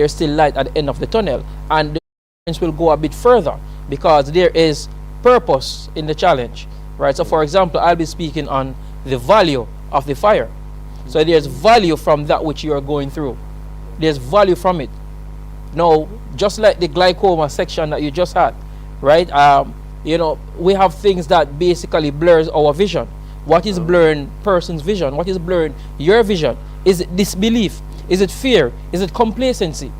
there's still light at the end of the tunnel, and the challenge will go a bit further because there is purpose in the challenge, right? So for example, I'll be speaking on the value of the fire. So there's value from that which you are going through. There's value from it. Now, just like the glaucoma section that you just had, right? You know, we have things that basically blurs our vision. What is blurring person's vision? What is blurring your vision? Is it disbelief? Is it fear? Is it complacency?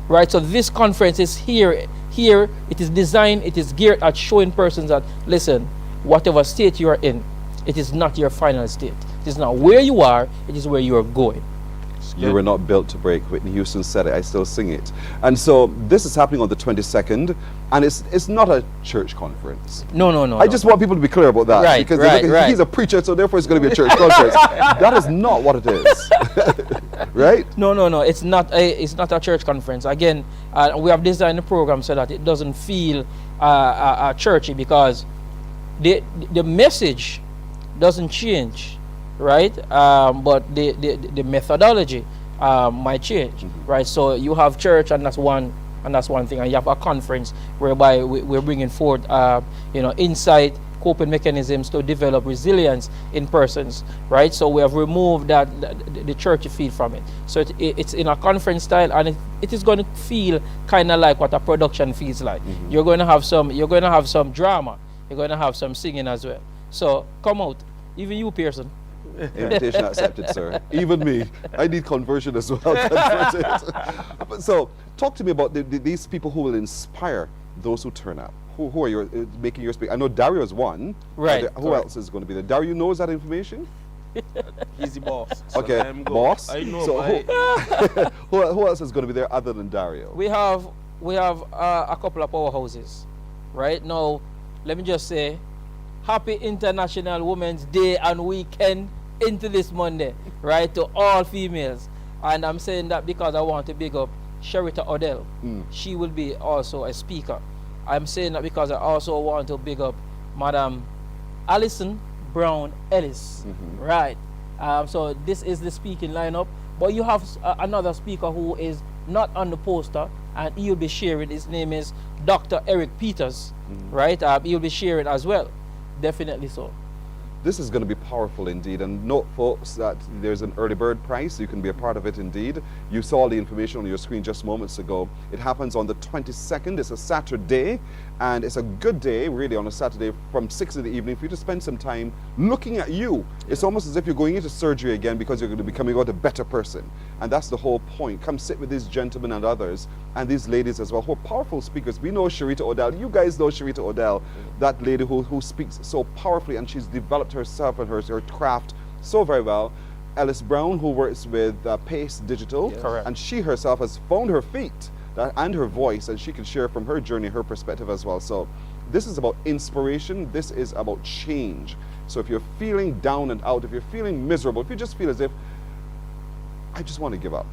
Right? So this conference is here. Here, it is designed, it is geared at showing persons that, listen, whatever state you are in, it is not your final state. It is not where you are, it is where you are going. You were not built to break. Whitney Houston said it. I still sing it. And so this is happening on the 22nd, and it's not a church conference. No. I just want people to be clear about that. Right, because right. he's a preacher, so therefore it's going to be a church conference. That is not what it is. Right? No. It's not a church conference. Again, we have designed the program so that it doesn't feel churchy, because the message doesn't change. Right, but the methodology might change, right? So you have church, and that's one thing, and you have a conference whereby we're bringing forth, insight, coping mechanisms to develop resilience in persons, right? So we have removed the churchy feel from it. So it's in a conference style, and it is going to feel kind of like what a production feels like. You're going to have some drama. You're going to have some singing as well. So come out, even you, Pearson. Invitation accepted, sir. Even me. I need conversion as well. But so, talk to me about these people who will inspire those who turn up. Who are you making your speak? I know Dario is one. Right. Who else is going to be there? Dario knows that information? He's the boss. So okay, boss. I know. So who else is going to be there other than Dario? We have a couple of powerhouses. Right now, let me just say, Happy International Women's Day and weekend into this Monday, right, to all females. And I'm saying that because I want to big up Sherita Odell. She will be also a speaker. I'm saying that because I also want to big up Madam Alison Brown Ellis, right? So this is the speaking lineup. But you have another speaker who is not on the poster, and he'll be sharing. His name is Dr. Eric Peters, right? He'll be sharing as well. Definitely so. This is going to be powerful indeed, and note, folks, that there's an early bird price. You can be a part of it indeed. You saw the information on your screen just moments ago. It happens on the 22nd. It's a Saturday, and it's a good day, really, on a Saturday from 6 in the evening for you to spend some time looking at you. It's almost as if you're going into surgery again, because you're going to be coming out a better person. And that's the whole point. Come sit with these gentlemen and others, and these ladies as well, who are powerful speakers. We know Sherita Odell. You guys know Sherita Odell, that lady who speaks so powerfully, and she's developed herself and her craft so very well. Alice Brown, who works with Pace Digital, Correct. and she herself has found her feet and her voice, and she can share from her journey, her perspective as well. So this is about inspiration. This is about change. So if you're feeling down and out, if you're feeling miserable, if you just feel as if, I just want to give up,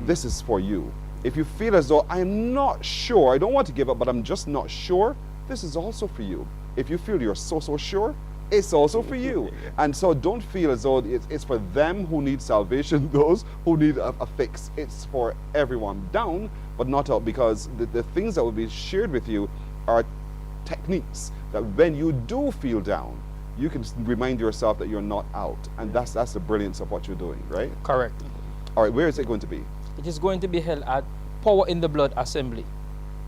this is for you. If you feel as though, I'm not sure, I don't want to give up, but I'm just not sure, this is also for you. If you feel you're so sure, it's also for you. And so don't feel as though it's for them who need salvation, those who need a fix. It's for everyone, down but not out, because the things that will be shared with you are techniques that when you do feel down, you can remind yourself that you're not out. And that's the brilliance of what you're doing, right? Correct. All right, where is it going to be? It is going to be held at Power in the Blood Assembly.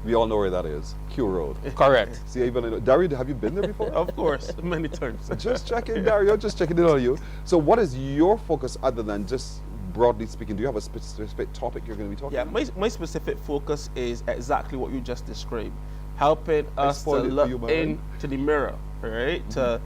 We all know where that is. Q Road. Correct. See, even Dario, have you been there before? Of course, many times. Just checking, Dario, just checking in on you. So what is your focus other than just broadly speaking? Do you have a specific topic you're going to be talking about? Yeah, my specific focus is exactly what you just described. Helping us to look into the mirror, right? To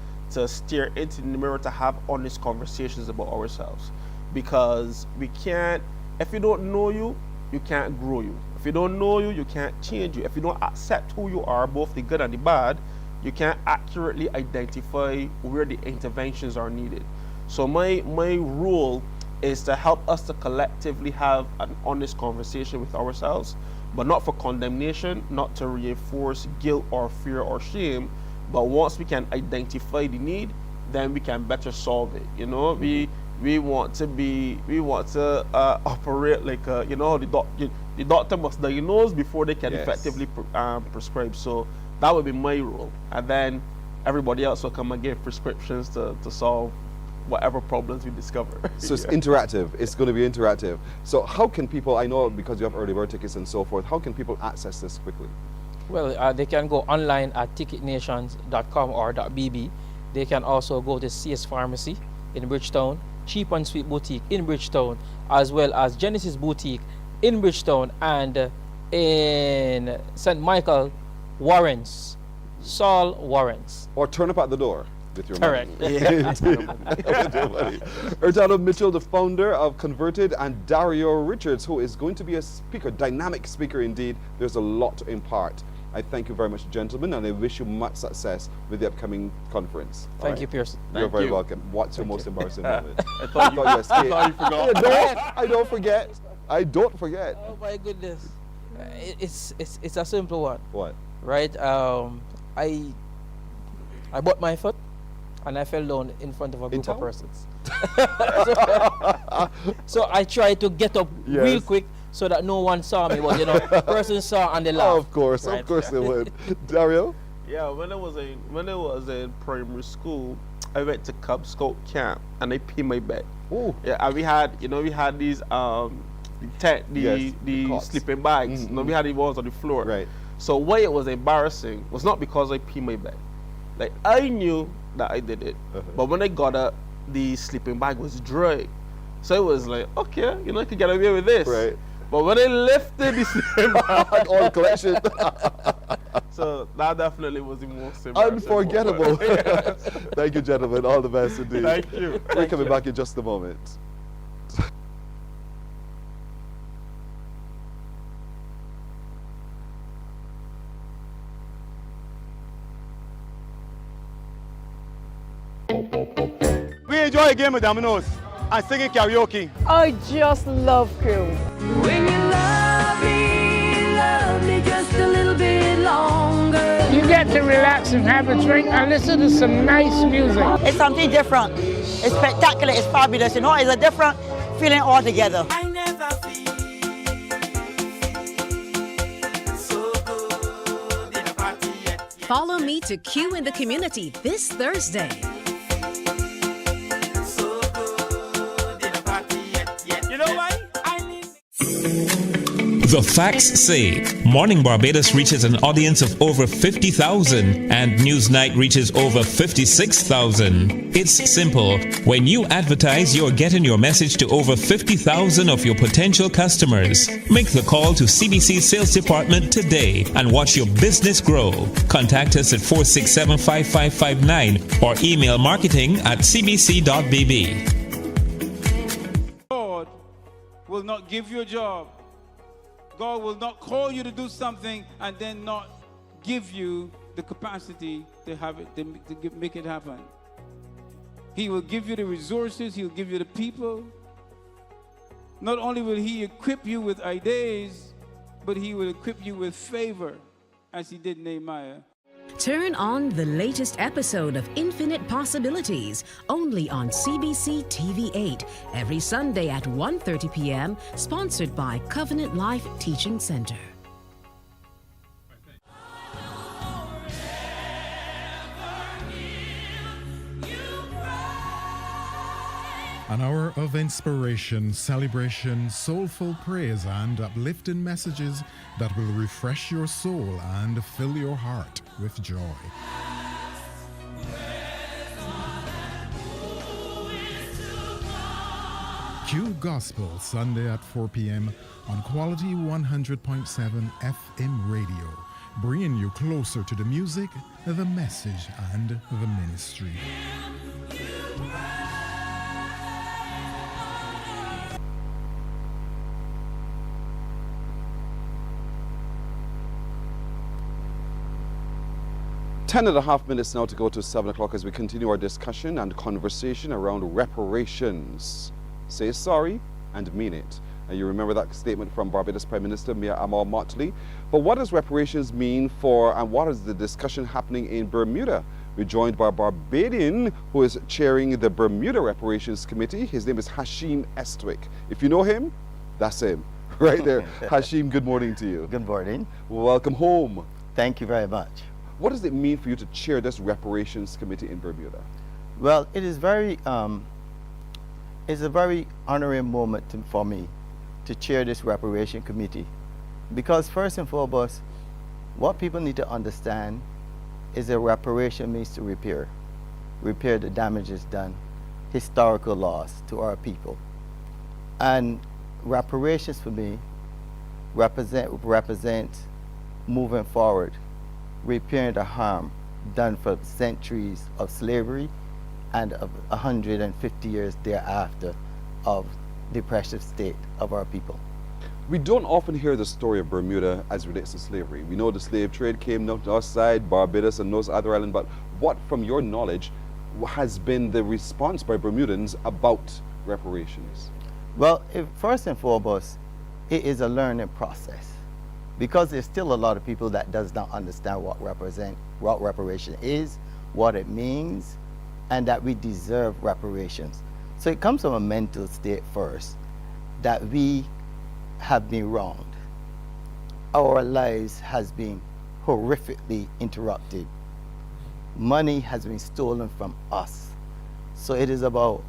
stare into the mirror, to have honest conversations about ourselves. Because we can't, if you don't know you, you can't grow you. If you don't know you, you can't change you. If you don't accept who you are, both the good and the bad, you can't accurately identify where the interventions are needed. So my role is to help us to collectively have an honest conversation with ourselves, but not for condemnation, not to reinforce guilt or fear or shame, but once we can identify the need, then we can better solve it. You know, we want to operate like you know, the doctor must diagnose before they can Yes. effectively prescribe. So that would be my role. And then everybody else will come and give prescriptions to solve whatever problems we discover. So it's interactive. It's going to be interactive. So how can people, I know because you have early bird tickets and so forth, how can people access this quickly? Well, they can go online at ticketnations.com or .bb. They can also go to CS Pharmacy in Bridgetown, Cheap and Sweet Boutique in Bridgetown, as well as Genesis Boutique in Bridgetown, and in St. Michael, Warrens, Saul Warrens. Or turn up at the door with your Correct. money. Erdano Mitchell, the founder of Converted, and Dario Richards, who is going to be a speaker, dynamic speaker indeed. There's a lot to impart. I thank you very much, gentlemen, and I wish you much success with the upcoming conference. Thank you, Pearson. You're very you. welcome. What's your most embarrassing moment? I thought you forgot. No, I don't forget. I don't forget. Oh my goodness. It's a simple one. What? Right? I bought my foot and I fell down in front of a group of persons. So I tried to get up real quick so that no one saw me, but the person saw and they laughed. Oh, of course they would. Dario? Yeah, when I was in primary school, I went to Cub Scout camp and I peed my bed. Oh. Yeah, and we had these the sleeping bags. Mm-hmm. We had the ones on the floor. Right. So why it was embarrassing was not because I peed my bed. Like, I knew that I did it, but when I got up, the sleeping bag was dry. So it was like, okay, I could get away with this. Right. But when I lifted the sleeping bag, all collection. so that definitely was the most embarrassing Unforgettable. moment. Thank you, gentlemen. All the best indeed. Thank you. We're coming back in just a moment. We enjoy a game of dominoes and singing karaoke. I just love cruise. When you love me just a little bit longer. You get to relax and have a drink and listen to some nice music. It's something different. It's spectacular. It's fabulous. It's a different feeling altogether. I never feel so good in a party yet. Follow me to Q in the Community this Thursday. So good in a party yet. You know why? The facts say Morning Barbados reaches an audience of over 50,000 and Newsnight reaches over 56,000. It's simple. When you advertise, you're getting your message to over 50,000 of your potential customers. Make the call to CBC Sales Department today and watch your business grow. Contact us at 467-5559 or email marketing@cbc.bb. God will not give you a job. God will not call you to do something and then not give you the capacity to have it, to make it happen. He will give you the resources. He'll give you the people. Not only will he equip you with ideas, but he will equip you with favor, as he did Nehemiah. Turn on the latest episode of Infinite Possibilities, only on CBC TV8, every Sunday at 1:30 p.m., sponsored by Covenant Life Teaching Center. An hour of inspiration, celebration, soulful praise, and uplifting messages that will refresh your soul and fill your heart with joy. Q Gospel, Sunday at 4 p.m. on Quality 100.7 FM radio, bringing you closer to the music, the message, and the ministry. Ten and a half minutes now to go to 7 o'clock as we continue our discussion and conversation around reparations. Say sorry and mean it. And you remember that statement from Barbados Prime Minister Mia Amal Motley. But what does reparations mean for, and what is the discussion happening in Bermuda? We're joined by a Barbadian who is chairing the Bermuda Reparations Committee. His name is Hashim Estwick. If you know him, that's him. right there. Hashim, good morning to you. Good morning. Welcome home. Thank you very much. What does it mean for you to chair this reparations committee in Bermuda? Well, it is it's a very honoring moment for me to chair this reparation committee, because first and foremost, what people need to understand is that reparation means to repair the damages done, historical loss to our people. And reparations for me represent moving forward, repairing the harm done for centuries of slavery and of 150 years thereafter of the oppressive state of our people. We don't often hear the story of Bermuda as relates to slavery. We know the slave trade came down to our side, Barbados and those other islands, but what, from your knowledge, has been the response by Bermudans about reparations? Well, first and foremost, it is a learning process, because there's still a lot of people that does not understand what reparation is, what it means, and that we deserve reparations. So it comes from a mental state first, that we have been wronged. Our lives has been horrifically interrupted. Money has been stolen from us. So it is about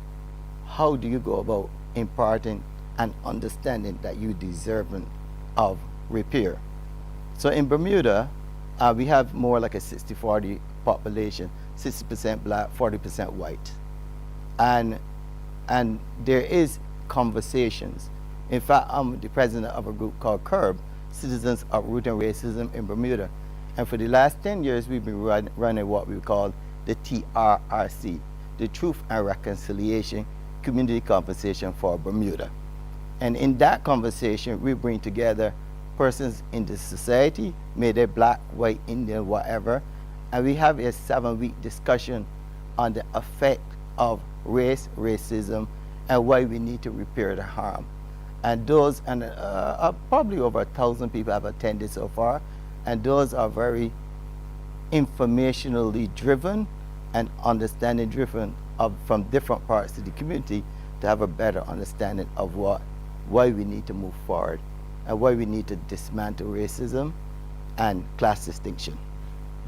how do you go about imparting and understanding that you deserving of repair. So in Bermuda, we have more like a 60-40 population, 60% black, 40% white. And there is conversations. In fact, I'm the president of a group called CURB, Citizens Uprooting Racism in Bermuda. And for the last 10 years, we've been running what we call the TRRC, the Truth and Reconciliation Community Conversation for Bermuda. And in that conversation, we bring together persons in the society, may they black, white, Indian, whatever, and we have a 7-week discussion on the effect of race, racism, and why we need to repair the harm. And those, probably over 1,000 people have attended so far, and those are very informationally driven and understanding driven from different parts of the community to have a better understanding of why we need to move forward and why we need to dismantle racism and class distinction.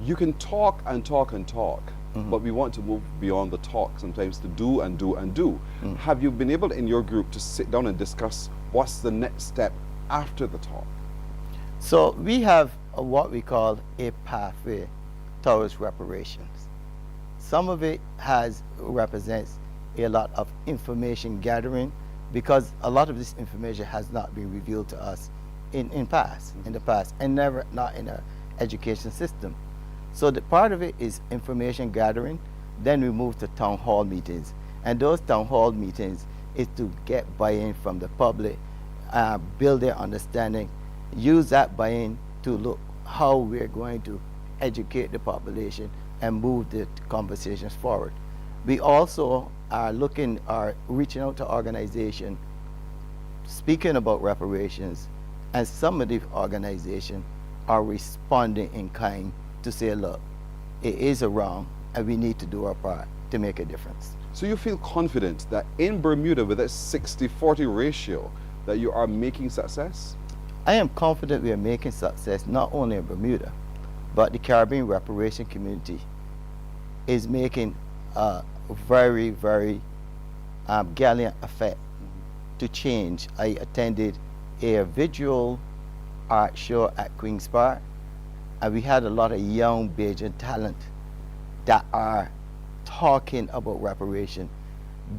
You can talk and talk and talk, but we want to move beyond the talk sometimes to do and do and do. Have you been able in your group to sit down and discuss what's the next step after the talk? So we have what we call a pathway towards reparations. Some of it represents a lot of information gathering, because a lot of this information has not been revealed to us in the past, and not in our education system. So the part of it is information gathering. Then we move to town hall meetings, and those town hall meetings is to get buy-in from the public, build their understanding, use that buy-in to look how we're going to educate the population and move the conversations forward. We also are reaching out to organizations, speaking about reparations, and some of the organizations are responding in kind to say, look, it is a wrong, and we need to do our part to make a difference. So you feel confident that in Bermuda, with that 60-40 ratio, that you are making success? I am confident we are making success not only in Bermuda, but the Caribbean reparation community is making a very, very gallant effort to change. I attended a visual art show at Queen's Park, and we had a lot of young Bajan talent that are talking about reparation,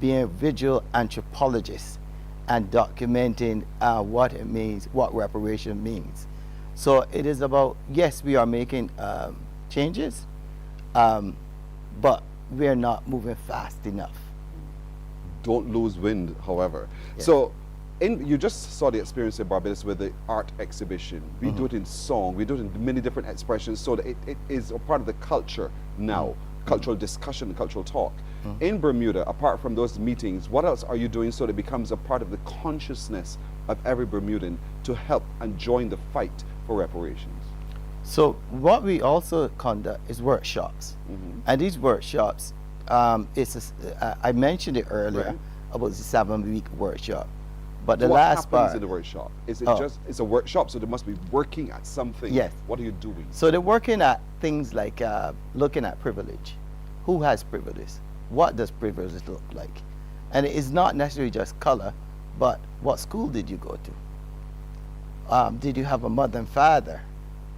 being visual anthropologists and documenting what it means, what reparation means. So it is about, yes, we are making changes, but we're not moving fast enough. Don't lose wind, however. Yes. So you just saw the experience in Barbados with the art exhibition. We do it in song, we do it in many different expressions, so that it is a part of the culture now, cultural discussion, cultural talk. In Bermuda, apart from those meetings, what else are you doing so that it becomes a part of the consciousness of every Bermudan to help and join the fight for reparations? So what we also conduct is workshops. And these workshops, I mentioned it earlier about the 7-week workshop. But the So what last happens part in the workshop? Is it just, it's a workshop, so they must be working at something. Yes. What are you doing? So they're working at things like looking at privilege. Who has privilege? What does privilege look like? And it's not necessarily just color, but what school did you go to? Did you have a mother and father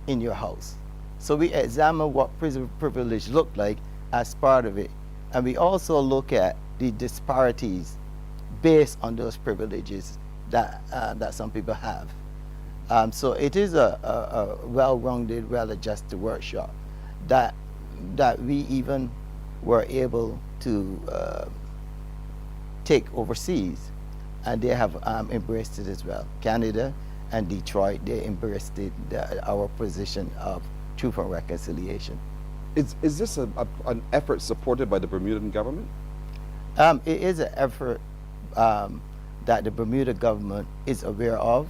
in your house? So we examine what privilege looked like as part of it. And we also look at the disparities based on those privileges that some people have. So it is a well-rounded, well-adjusted workshop that we even were able to take overseas, and they have embraced it as well. Canada and Detroit, they embraced it, our position of truth and reconciliation. Is this an effort supported by the Bermudan government? It is an effort that the Bermuda government is aware of.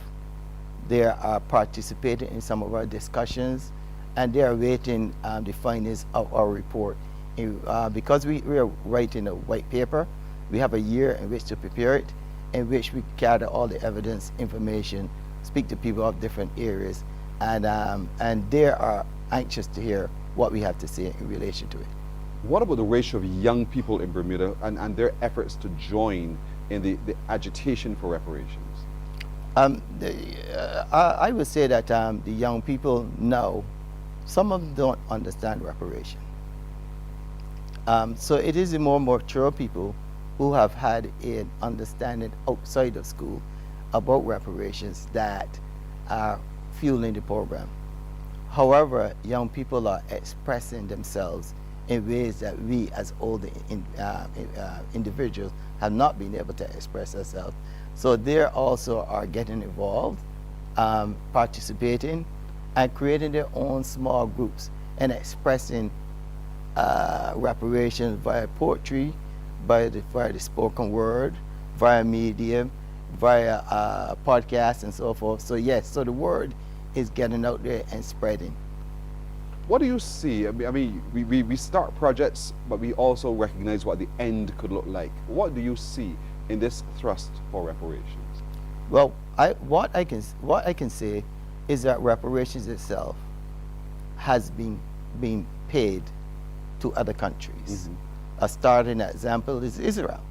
They are participating in some of our discussions, and they are waiting the findings of our report. Because we are writing a white paper, we have a year in which to prepare it, in which we gather all the evidence, information, speak to people of different areas, and they are anxious to hear what we have to say in relation to it. What about the ratio of young people in Bermuda and their efforts to join in the agitation for reparations? I would say that the young people know, some of them don't understand reparation. So it is the more mature people who have had an understanding outside of school about reparations that are fueling the program. However, young people are expressing themselves in ways that we as older individuals have not been able to express ourselves. So they also are getting involved, participating, and creating their own small groups and expressing reparations via poetry, via the spoken word, via media, via podcasts and so forth. So yes, so the word is getting out there and spreading. What do you see? I mean, we start projects, but we also recognize what the end could look like. What do you see in this thrust for reparations? Well, what I can say is that reparations itself has been paid to other countries. A starting example is Israel.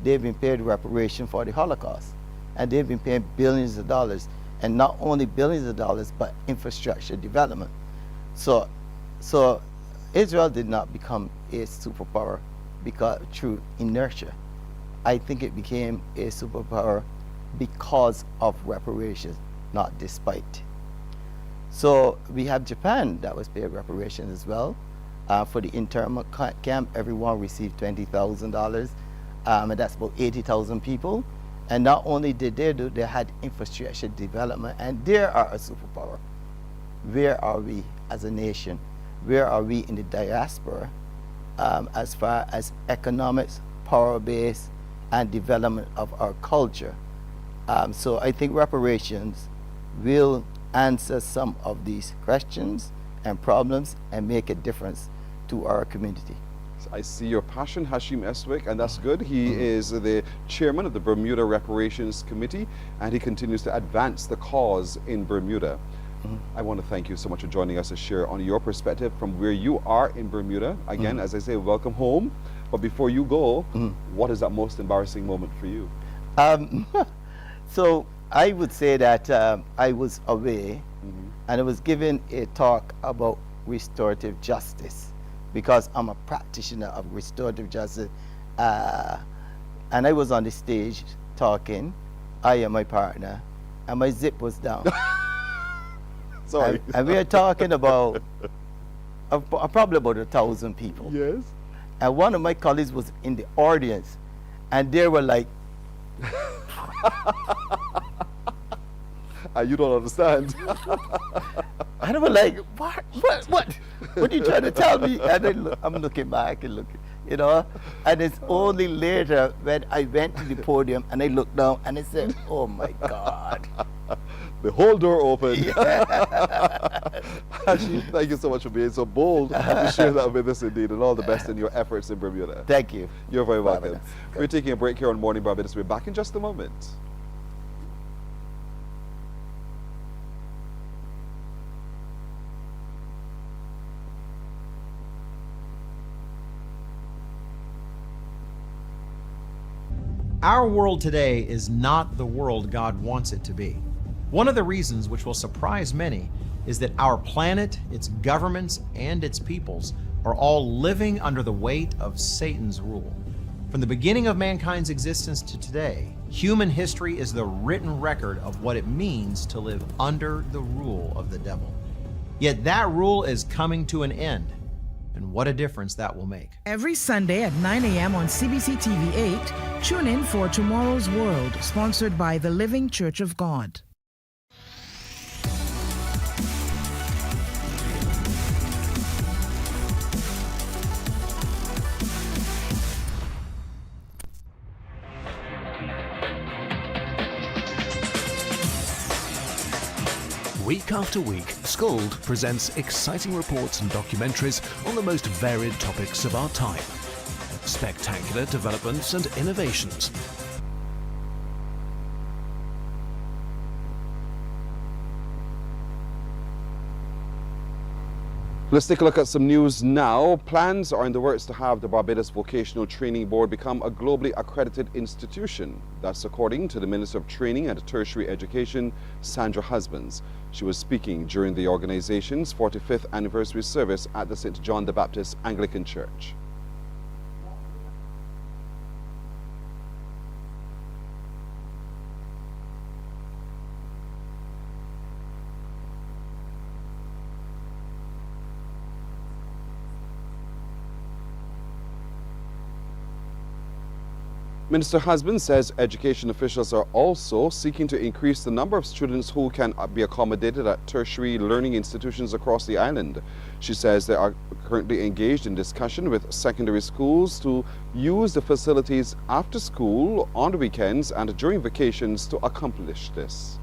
They've been paid reparation for the Holocaust, and they've been paying billions of dollars, and not only billions of dollars, but infrastructure development. So Israel did not become a superpower through inertia. I think it became a superpower because of reparations, not despite. So we have Japan that was paid reparations as well. For the internment camp, everyone received $20,000, and that's about 80,000 people. And not only did they do, they had infrastructure development, and they are a superpower. Where are we as a nation? Where are we in the diaspora as far as economics, power base, and development of our culture? So I think reparations will answer some of these questions and problems and make a difference to our community. I see your passion, Hashim Eswick, and that's good. He is the chairman of the Bermuda Reparations Committee, and he continues to advance the cause in Bermuda. I want to thank you so much for joining us to share on your perspective from where you are in Bermuda. Again, as I say, welcome home. But before you go, what is that most embarrassing moment for you? So I would say that I was away and I was given a talk about restorative justice, because I'm a practitioner of restorative justice. And I was on the stage talking, I and my partner, and my zip was down. Sorry. And we are talking about probably about 1,000 people. Yes. And one of my colleagues was in the audience, and they were like, you don't understand. And I was like, what are you trying to tell me? And I'm looking back and looking, you know, and it's only later when I went to the podium and I looked down and I said, oh my God. The whole door opened. Yeah. Hashim, thank you so much for being so bold to share that with us indeed, and all the best in your efforts in Bermuda. Thank you. You're very welcome. We're taking a break here on Morning Barbados. We're back in just a moment. Our world today is not the world God wants it to be. One of the reasons, which will surprise many, is that our planet, its governments, and its peoples are all living under the weight of Satan's rule. From the beginning of mankind's existence to today, human history is the written record of what it means to live under the rule of the devil. Yet that rule is coming to an end, and what a difference that will make. Every Sunday at 9 a.m. on CBC TV 8, tune in for Tomorrow's World, sponsored by the Living Church of God. Week after week, Scold presents exciting reports and documentaries on the most varied topics of our time. Spectacular developments and innovations. Let's take a look at some news now. Plans are in the works to have the Barbados Vocational Training Board become a globally accredited institution. That's according to the Minister of Training and Tertiary Education, Sandra Husbands. She was speaking during the organization's 45th anniversary service at the St. John the Baptist Anglican Church. Minister Husband says education officials are also seeking to increase the number of students who can be accommodated at tertiary learning institutions across the island. She says they are currently engaged in discussion with secondary schools to use the facilities after school, on the weekends and during vacations to accomplish this.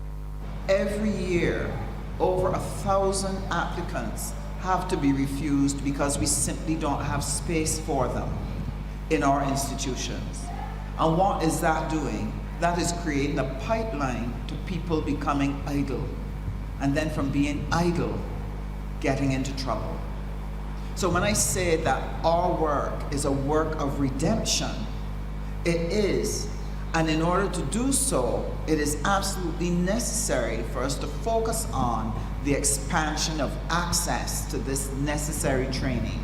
Every year, over 1,000 applicants have to be refused because we simply don't have space for them in our institutions. And what is that doing? That is creating a pipeline to people becoming idle, and then from being idle, getting into trouble. So when I say that our work is a work of redemption, it is. And in order to do so, it is absolutely necessary for us to focus on the expansion of access to this necessary training.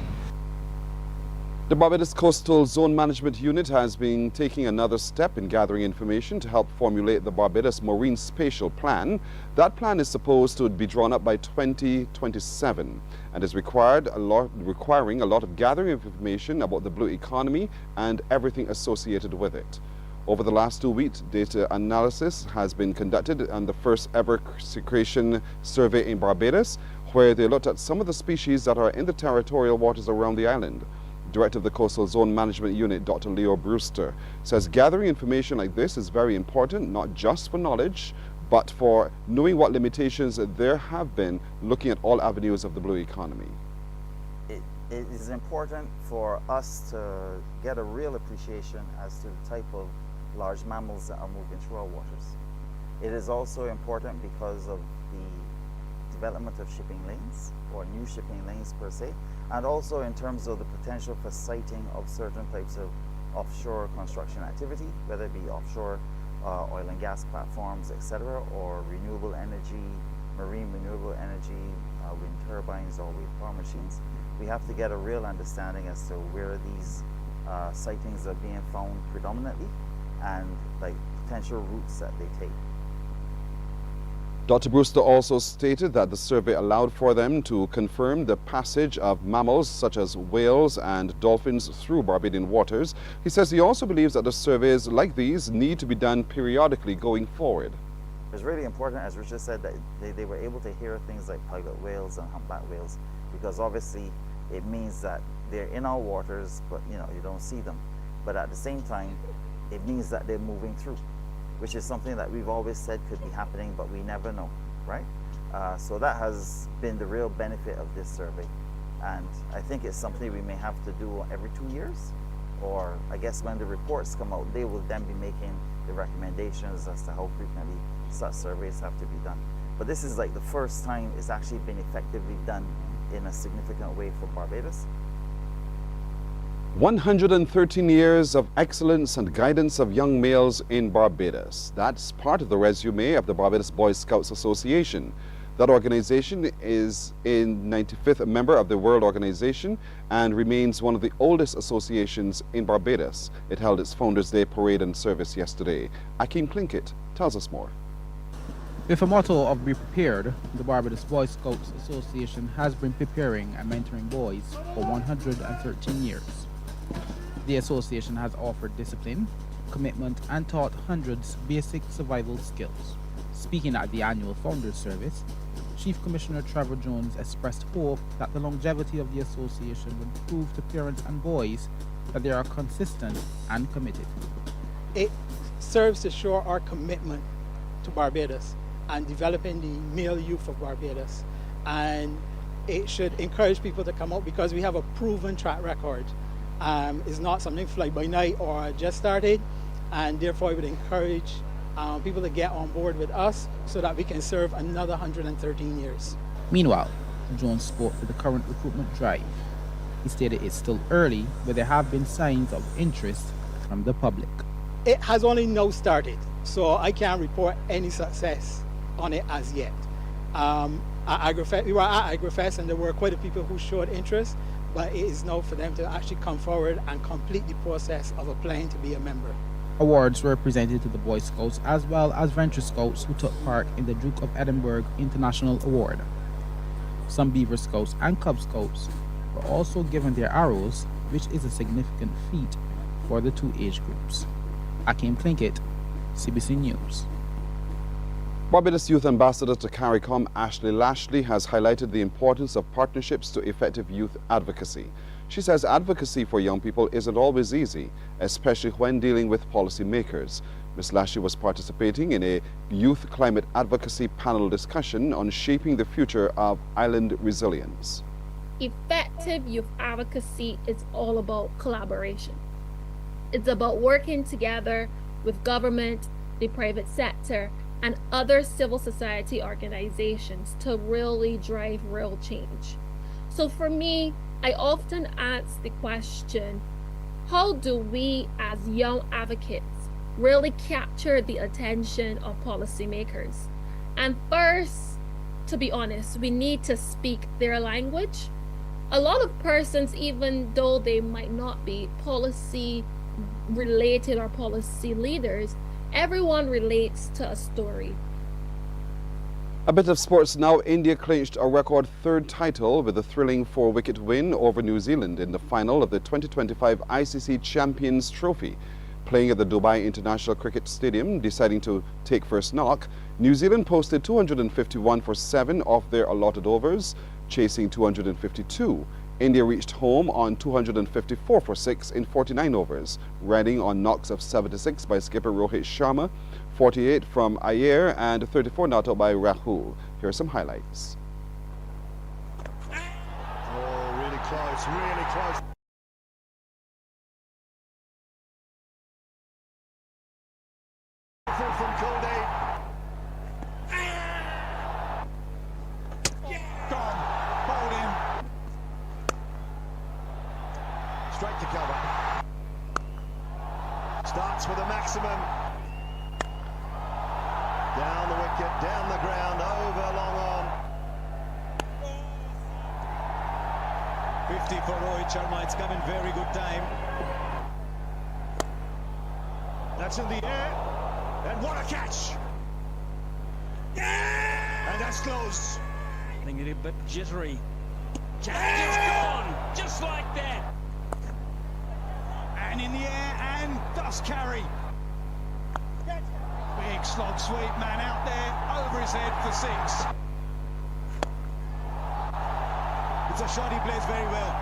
The Barbados Coastal Zone Management Unit has been taking another step in gathering information to help formulate the Barbados Marine Spatial Plan. That plan is supposed to be drawn up by 2027 and is requiring a lot of gathering information about the blue economy and everything associated with it. Over the last 2 weeks, data analysis has been conducted on the first ever crustacean survey in Barbados, where they looked at some of the species that are in the territorial waters around the island. Director of the Coastal Zone Management Unit, Dr. Leo Brewster, says gathering information like this is very important, not just for knowledge, but for knowing what limitations there have been looking at all avenues of the blue economy. It is important for us to get a real appreciation as to the type of large mammals that are moving through our waters. It is also important because of the development of shipping lanes, or new shipping lanes per se, and also in terms of the potential for siting of certain types of offshore construction activity, whether it be offshore oil and gas platforms, etc., or renewable energy, marine renewable energy, wind turbines or wave power machines. We have to get a real understanding as to where these sightings are being found predominantly and like potential routes that they take. Dr. Brewster also stated that the survey allowed for them to confirm the passage of mammals such as whales and dolphins through Barbadian waters. He says he also believes that the surveys like these need to be done periodically going forward. It's really important, as Richard said, that they were able to hear things like pilot whales and humpback whales, because obviously it means that they're in our waters, but you don't see them. But at the same time, it means that they're moving through, which is something that we've always said could be happening, but we never know, right? So that has been the real benefit of this survey. And I think it's something we may have to do every 2 years, or I guess when the reports come out, they will then be making the recommendations as to how frequently such surveys have to be done. But this is like the first time it's actually been effectively done in a significant way for Barbados. 113 years of excellence and guidance of young males in Barbados. That's part of the resume of the Barbados Boy Scouts Association. That organization is a 95th member of the World Organization and remains one of the oldest associations in Barbados. It held its Founders Day parade and service yesterday. Akeem Plinkett tells us more. With a motto of be prepared, the Barbados Boy Scouts Association has been preparing and mentoring boys for 113 years. The association has offered discipline, commitment, and taught hundreds basic survival skills. Speaking at the annual Founders Service, Chief Commissioner Trevor Jones expressed hope that the longevity of the association would prove to parents and boys that they are consistent and committed. It serves to show our commitment to Barbados and developing the male youth of Barbados, and it should encourage people to come out because we have a proven track record. It's not something fly by night or just started, and therefore I would encourage people to get on board with us so that we can serve another 113 years. Meanwhile, Jones spoke to the current recruitment drive. He stated it's still early, but there have been signs of interest from the public. It has only now started, so I can't report any success on it as yet. We were at AgriFest and there were quite a few people who showed interest, but it is now for them to actually come forward and complete the process of applying to be a member. Awards were presented to the Boy Scouts as well as Venture Scouts who took part in the Duke of Edinburgh International Award. Some Beaver Scouts and Cub Scouts were also given their arrows, which is a significant feat for the two age groups. Akeem Plinkett, CBC News. Barbados Youth Ambassador to CARICOM Ashley Lashley has highlighted the importance of partnerships to effective youth advocacy. She says advocacy for young people isn't always easy, especially when dealing with policymakers. Ms. Lashley was participating in a youth climate advocacy panel discussion on shaping the future of island resilience. Effective youth advocacy is all about collaboration. It's about working together with government, the private sector, and other civil society organizations to really drive real change. So for me, I often ask the question, how do we as young advocates really capture the attention of policymakers? And first, to be honest, we need to speak their language. A lot of persons, even though they might not be policy related or policy leaders, everyone relates to a story. A bit of sports now. India clinched a record third title with a thrilling 4-wicket win over New Zealand in the final of the 2025 ICC Champions Trophy. Playing at the Dubai International Cricket Stadium, deciding to take first knock, New Zealand posted 251 for 7 off their allotted overs, chasing 252. India reached home on 254 for 6 in 49 overs, riding on knocks of 76 by skipper Rohit Sharma, 48 from Iyer, and 34 not out by Rahul. Here are some highlights. Oh, really close, really close. From Kuldeep. Gone. Hold him. Straight to cover. Starts with a maximum. Down the wicket, down the ground, over long on. 50 for Rohit Sharma. It's come in very good time. That's in the air. And what a catch! Yeah! And that's close. I think it's a bit jittery. Challenge is gone, just like that. And in the air, and does carry. Big slog sweep, man out there, over his head for 6. It's a shot he plays very well.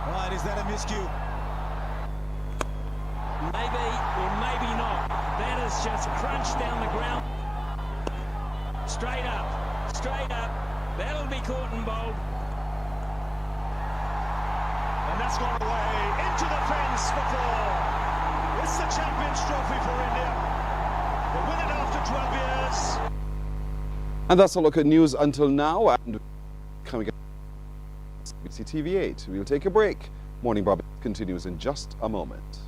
Right, is that a miscue? Maybe or maybe not. That is just crunched down the ground. Straight up, straight up. That'll be caught and bowled. And that's gone away into the fence for 4. It's the Champions Trophy for India. They win it after 12 years. And that's a look at news until now. And coming up, CBC TV8. We'll take a break. Morning Barbados continues in just a moment.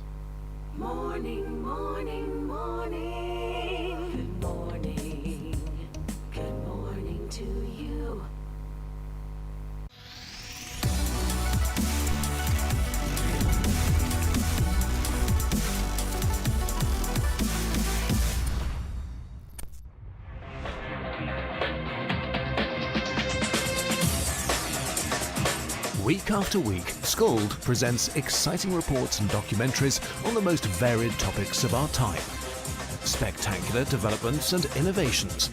Morning, morning, morning. Good morning. Good morning to you. Week after week, Scold presents exciting reports and documentaries on the most varied topics of our time. Spectacular developments and innovations,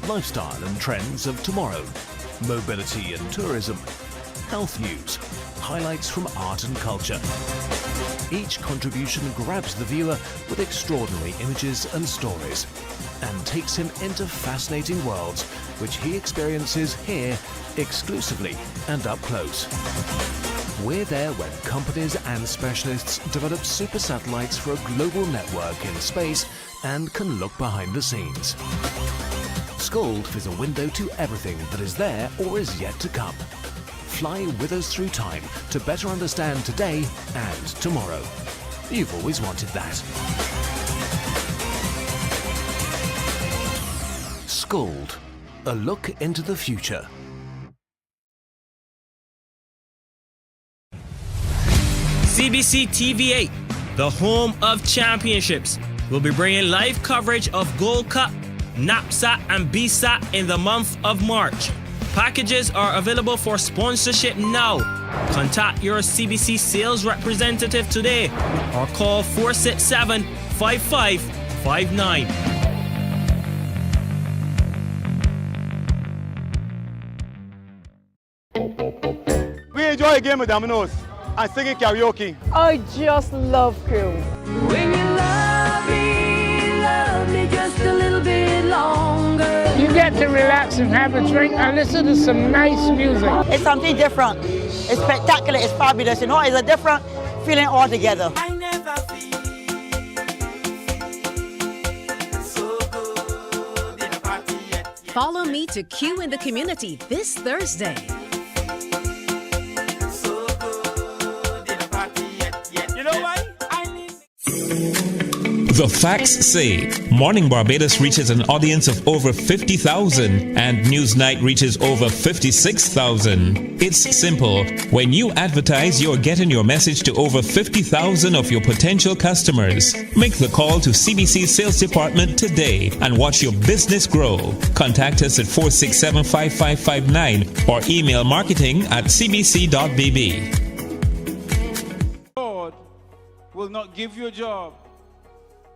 lifestyle and trends of tomorrow, mobility and tourism, health news, highlights from art and culture. Each contribution grabs the viewer with extraordinary images and stories and takes him into fascinating worlds which he experiences here exclusively and up close. We're there when companies and specialists develop super satellites for a global network in space and can look behind the scenes. Scold is a window to everything that is there or is yet to come. Fly with us through time to better understand today and tomorrow. You've always wanted that. Scold, a look into the future. CBC TV8, the home of championships, will be bringing live coverage of Gold Cup, NAPSAT and BSAT in the month of March. Packages are available for sponsorship now. Contact your CBC sales representative today or call 467-5559. We enjoy a game of dominoes and singing karaoke. I just love cruise. When you love me just a little bit longer. You get to relax and have a drink and listen to some nice music. It's something different. It's spectacular. It's fabulous. You know, it's a different feeling altogether. I never feel so good in a party yet. Follow me to Q in the Community this Thursday. So good in a party yet. You know why? The facts say Morning Barbados reaches an audience of over 50,000 and Newsnight reaches over 56,000. It's simple. When you advertise, you're getting your message to over 50,000 of your potential customers. Make the call to CBC Sales Department today and watch your business grow. Contact us at 467-5559 or email marketing@cbc.bb. God will not give you a job.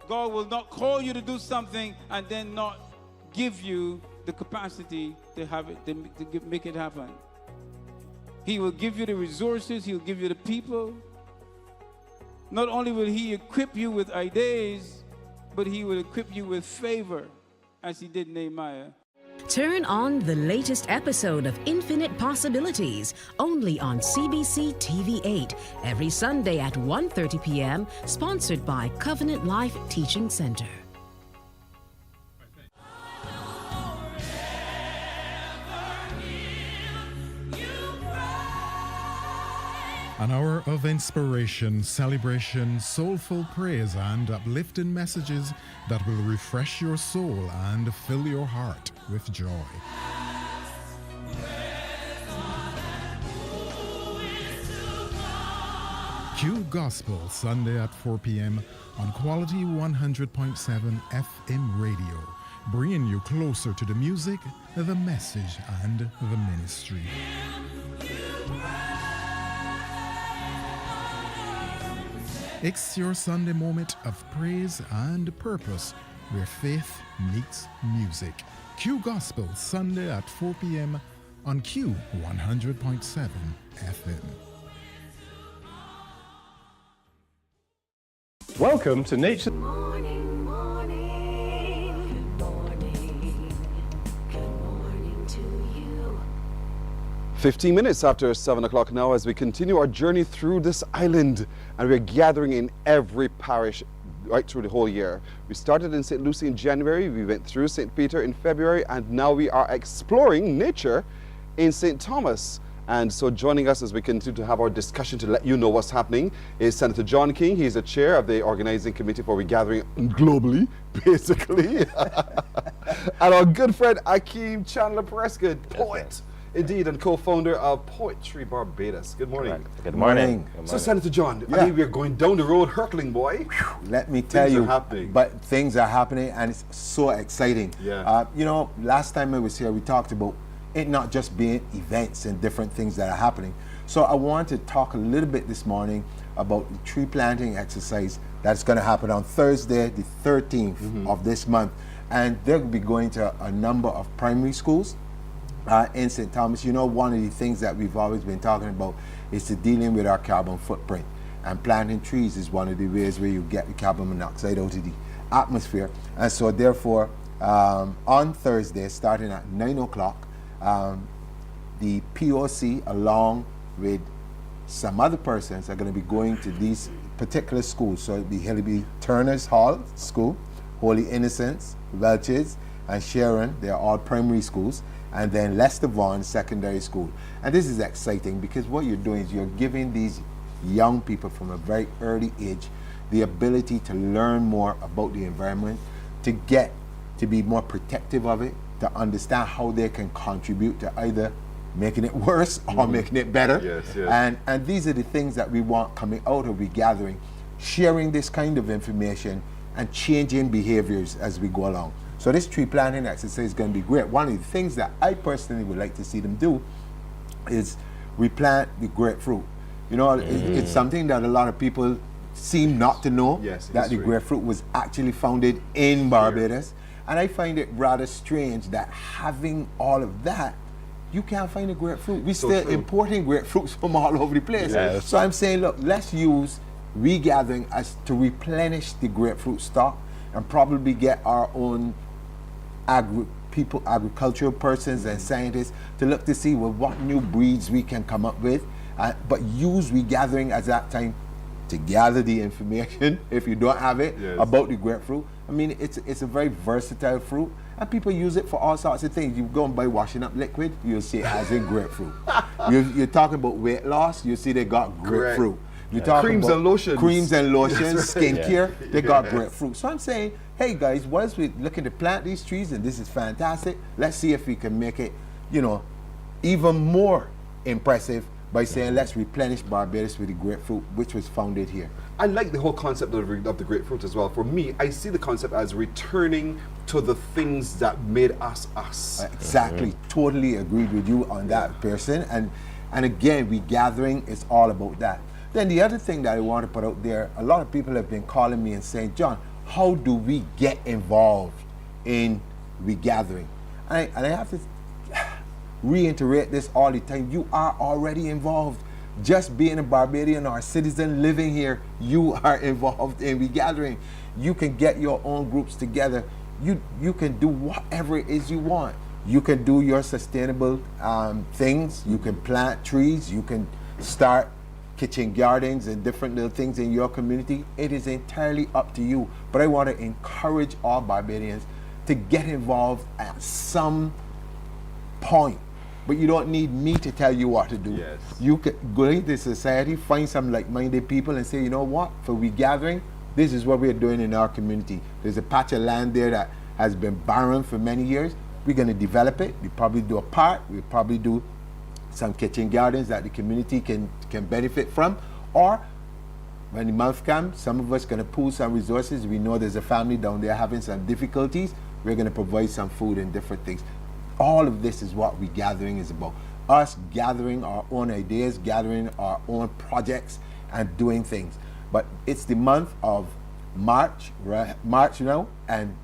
God will not call you to do something and then not give you the capacity to have it, to make it happen. He will give you the resources, He'll give you the people. Not only will He equip you with ideas, but He will equip you with favor, as He did Nehemiah. Turn on the latest episode of Infinite Possibilities, only on CBC TV8, every Sunday at 1:30 p.m., sponsored by Covenant Life Teaching Center. An hour of inspiration, celebration, soulful praise, and uplifting messages that will refresh your soul and fill your heart with joy. Q Gospel, Sunday at 4 p.m. on Quality 100.7 FM radio, bringing you closer to the music, the message, and the ministry. It's your Sunday moment of praise and purpose where faith meets music. Q Gospel, Sunday at 4 p.m. on Q 100.7 FM. Welcome to Nature. Morning, morning, good morning, good morning to you. 15 minutes after 7 o'clock now as we continue our journey through this island, and we're gathering in every parish right through the whole year. We started in St. Lucie in January, we went through St. Peter in February, and now we are exploring nature in St. Thomas. And so joining us as we continue to have our discussion to let you know what's happening is Senator John King. He's the chair of the organizing committee for Gathering globally, basically. And our good friend Akeem Chandler Prescott, poet, indeed, and co-founder of Poetry Barbados. Good morning. Good morning. So Senator John, I mean, we're going down the road hurtling, boy. Let me tell you, happening. But things are happening and it's so exciting. Yeah. You know, last time I was here, we talked about it not just being events and different things that are happening. So I want to talk a little bit this morning about the tree planting exercise that's going to happen on Thursday, the 13th of this month. And they'll be going to a number of primary schools in St. Thomas. You know, one of the things that we've always been talking about is to dealing with our carbon footprint. And planting trees is one of the ways where you get the carbon monoxide out of the atmosphere. And so therefore, on Thursday, starting at 9 o'clock, the POC, along with some other persons, are going to be going to these particular schools. So it'll be Turner's Hall School, Holy Innocents, Welches, and Sharon. They're all primary schools. And then Lester Vaughan Secondary School. And this is exciting because what you're doing is you're giving these young people from a very early age the ability to learn more about the environment, to get to be more protective of it, to understand how they can contribute to either making it worse or making it better. Yes, yes. And these are the things that we want coming out of Gathering, sharing this kind of information and changing behaviors as we go along. So this tree planting exercise is going to be great. One of the things that I personally would like to see them do is replant the grapefruit. You know, it's something that a lot of people seem not to know, that the grapefruit was actually founded in Barbados. And I find it rather strange that having all of that, you can't find a grapefruit. We're still importing grapefruits from all over the place. Yes. So I'm saying, look, let's use regathering as to replenish the grapefruit stock and probably get our own agricultural persons and scientists to look to see what new breeds we can come up with, but use regathering as that time to gather the information, if you don't have it, about the grapefruit. I mean, it's a very versatile fruit, and people use it for all sorts of things. You go and buy washing up liquid, you'll see it has in grapefruit. You're talking about weight loss, you see they got grapefruit. You talk creams about and lotions. Creams and lotions, Right. skincare, they got grapefruit. So I'm saying, hey guys, whilst we're looking to plant these trees, and this is fantastic, let's see if we can make it, you know, even more impressive by saying let's replenish Barbados with the grapefruit, which was founded here. I like the whole concept of the grapefruit as well. For me, I see the concept as returning to the things that made us us. Exactly, totally agreed with you on that, person. And again, Gathering is all about that. Then the other thing that I want to put out there, a lot of people have been calling me and saying, John, how do we get involved in Gathering? And I have to reiterate this all the time. You are already involved. Just being a Barbadian or a citizen living here, you are involved in Gathering. You can get your own groups together. You can do whatever it is you want. You can do your sustainable things. You can plant trees. You can start kitchen gardens and different little things in your community. It is entirely up to you. But I want to encourage all Barbadians to get involved at some point. But you don't need me to tell you what to do. Yes. You can go into society, find some like-minded people and say, you know what, for Gathering, this is what we're doing in our community. There's a patch of land there that has been barren for many years. We're going to develop it. We probably do a park. We probably do some kitchen gardens that the community can benefit from. Or when the month comes, some of us going to pool some resources. We know there's a family down there having some difficulties. We're going to provide some food and different things. All of this is what Gathering is about. Us gathering our own ideas, gathering our own projects, and doing things. But it's the month of March now, and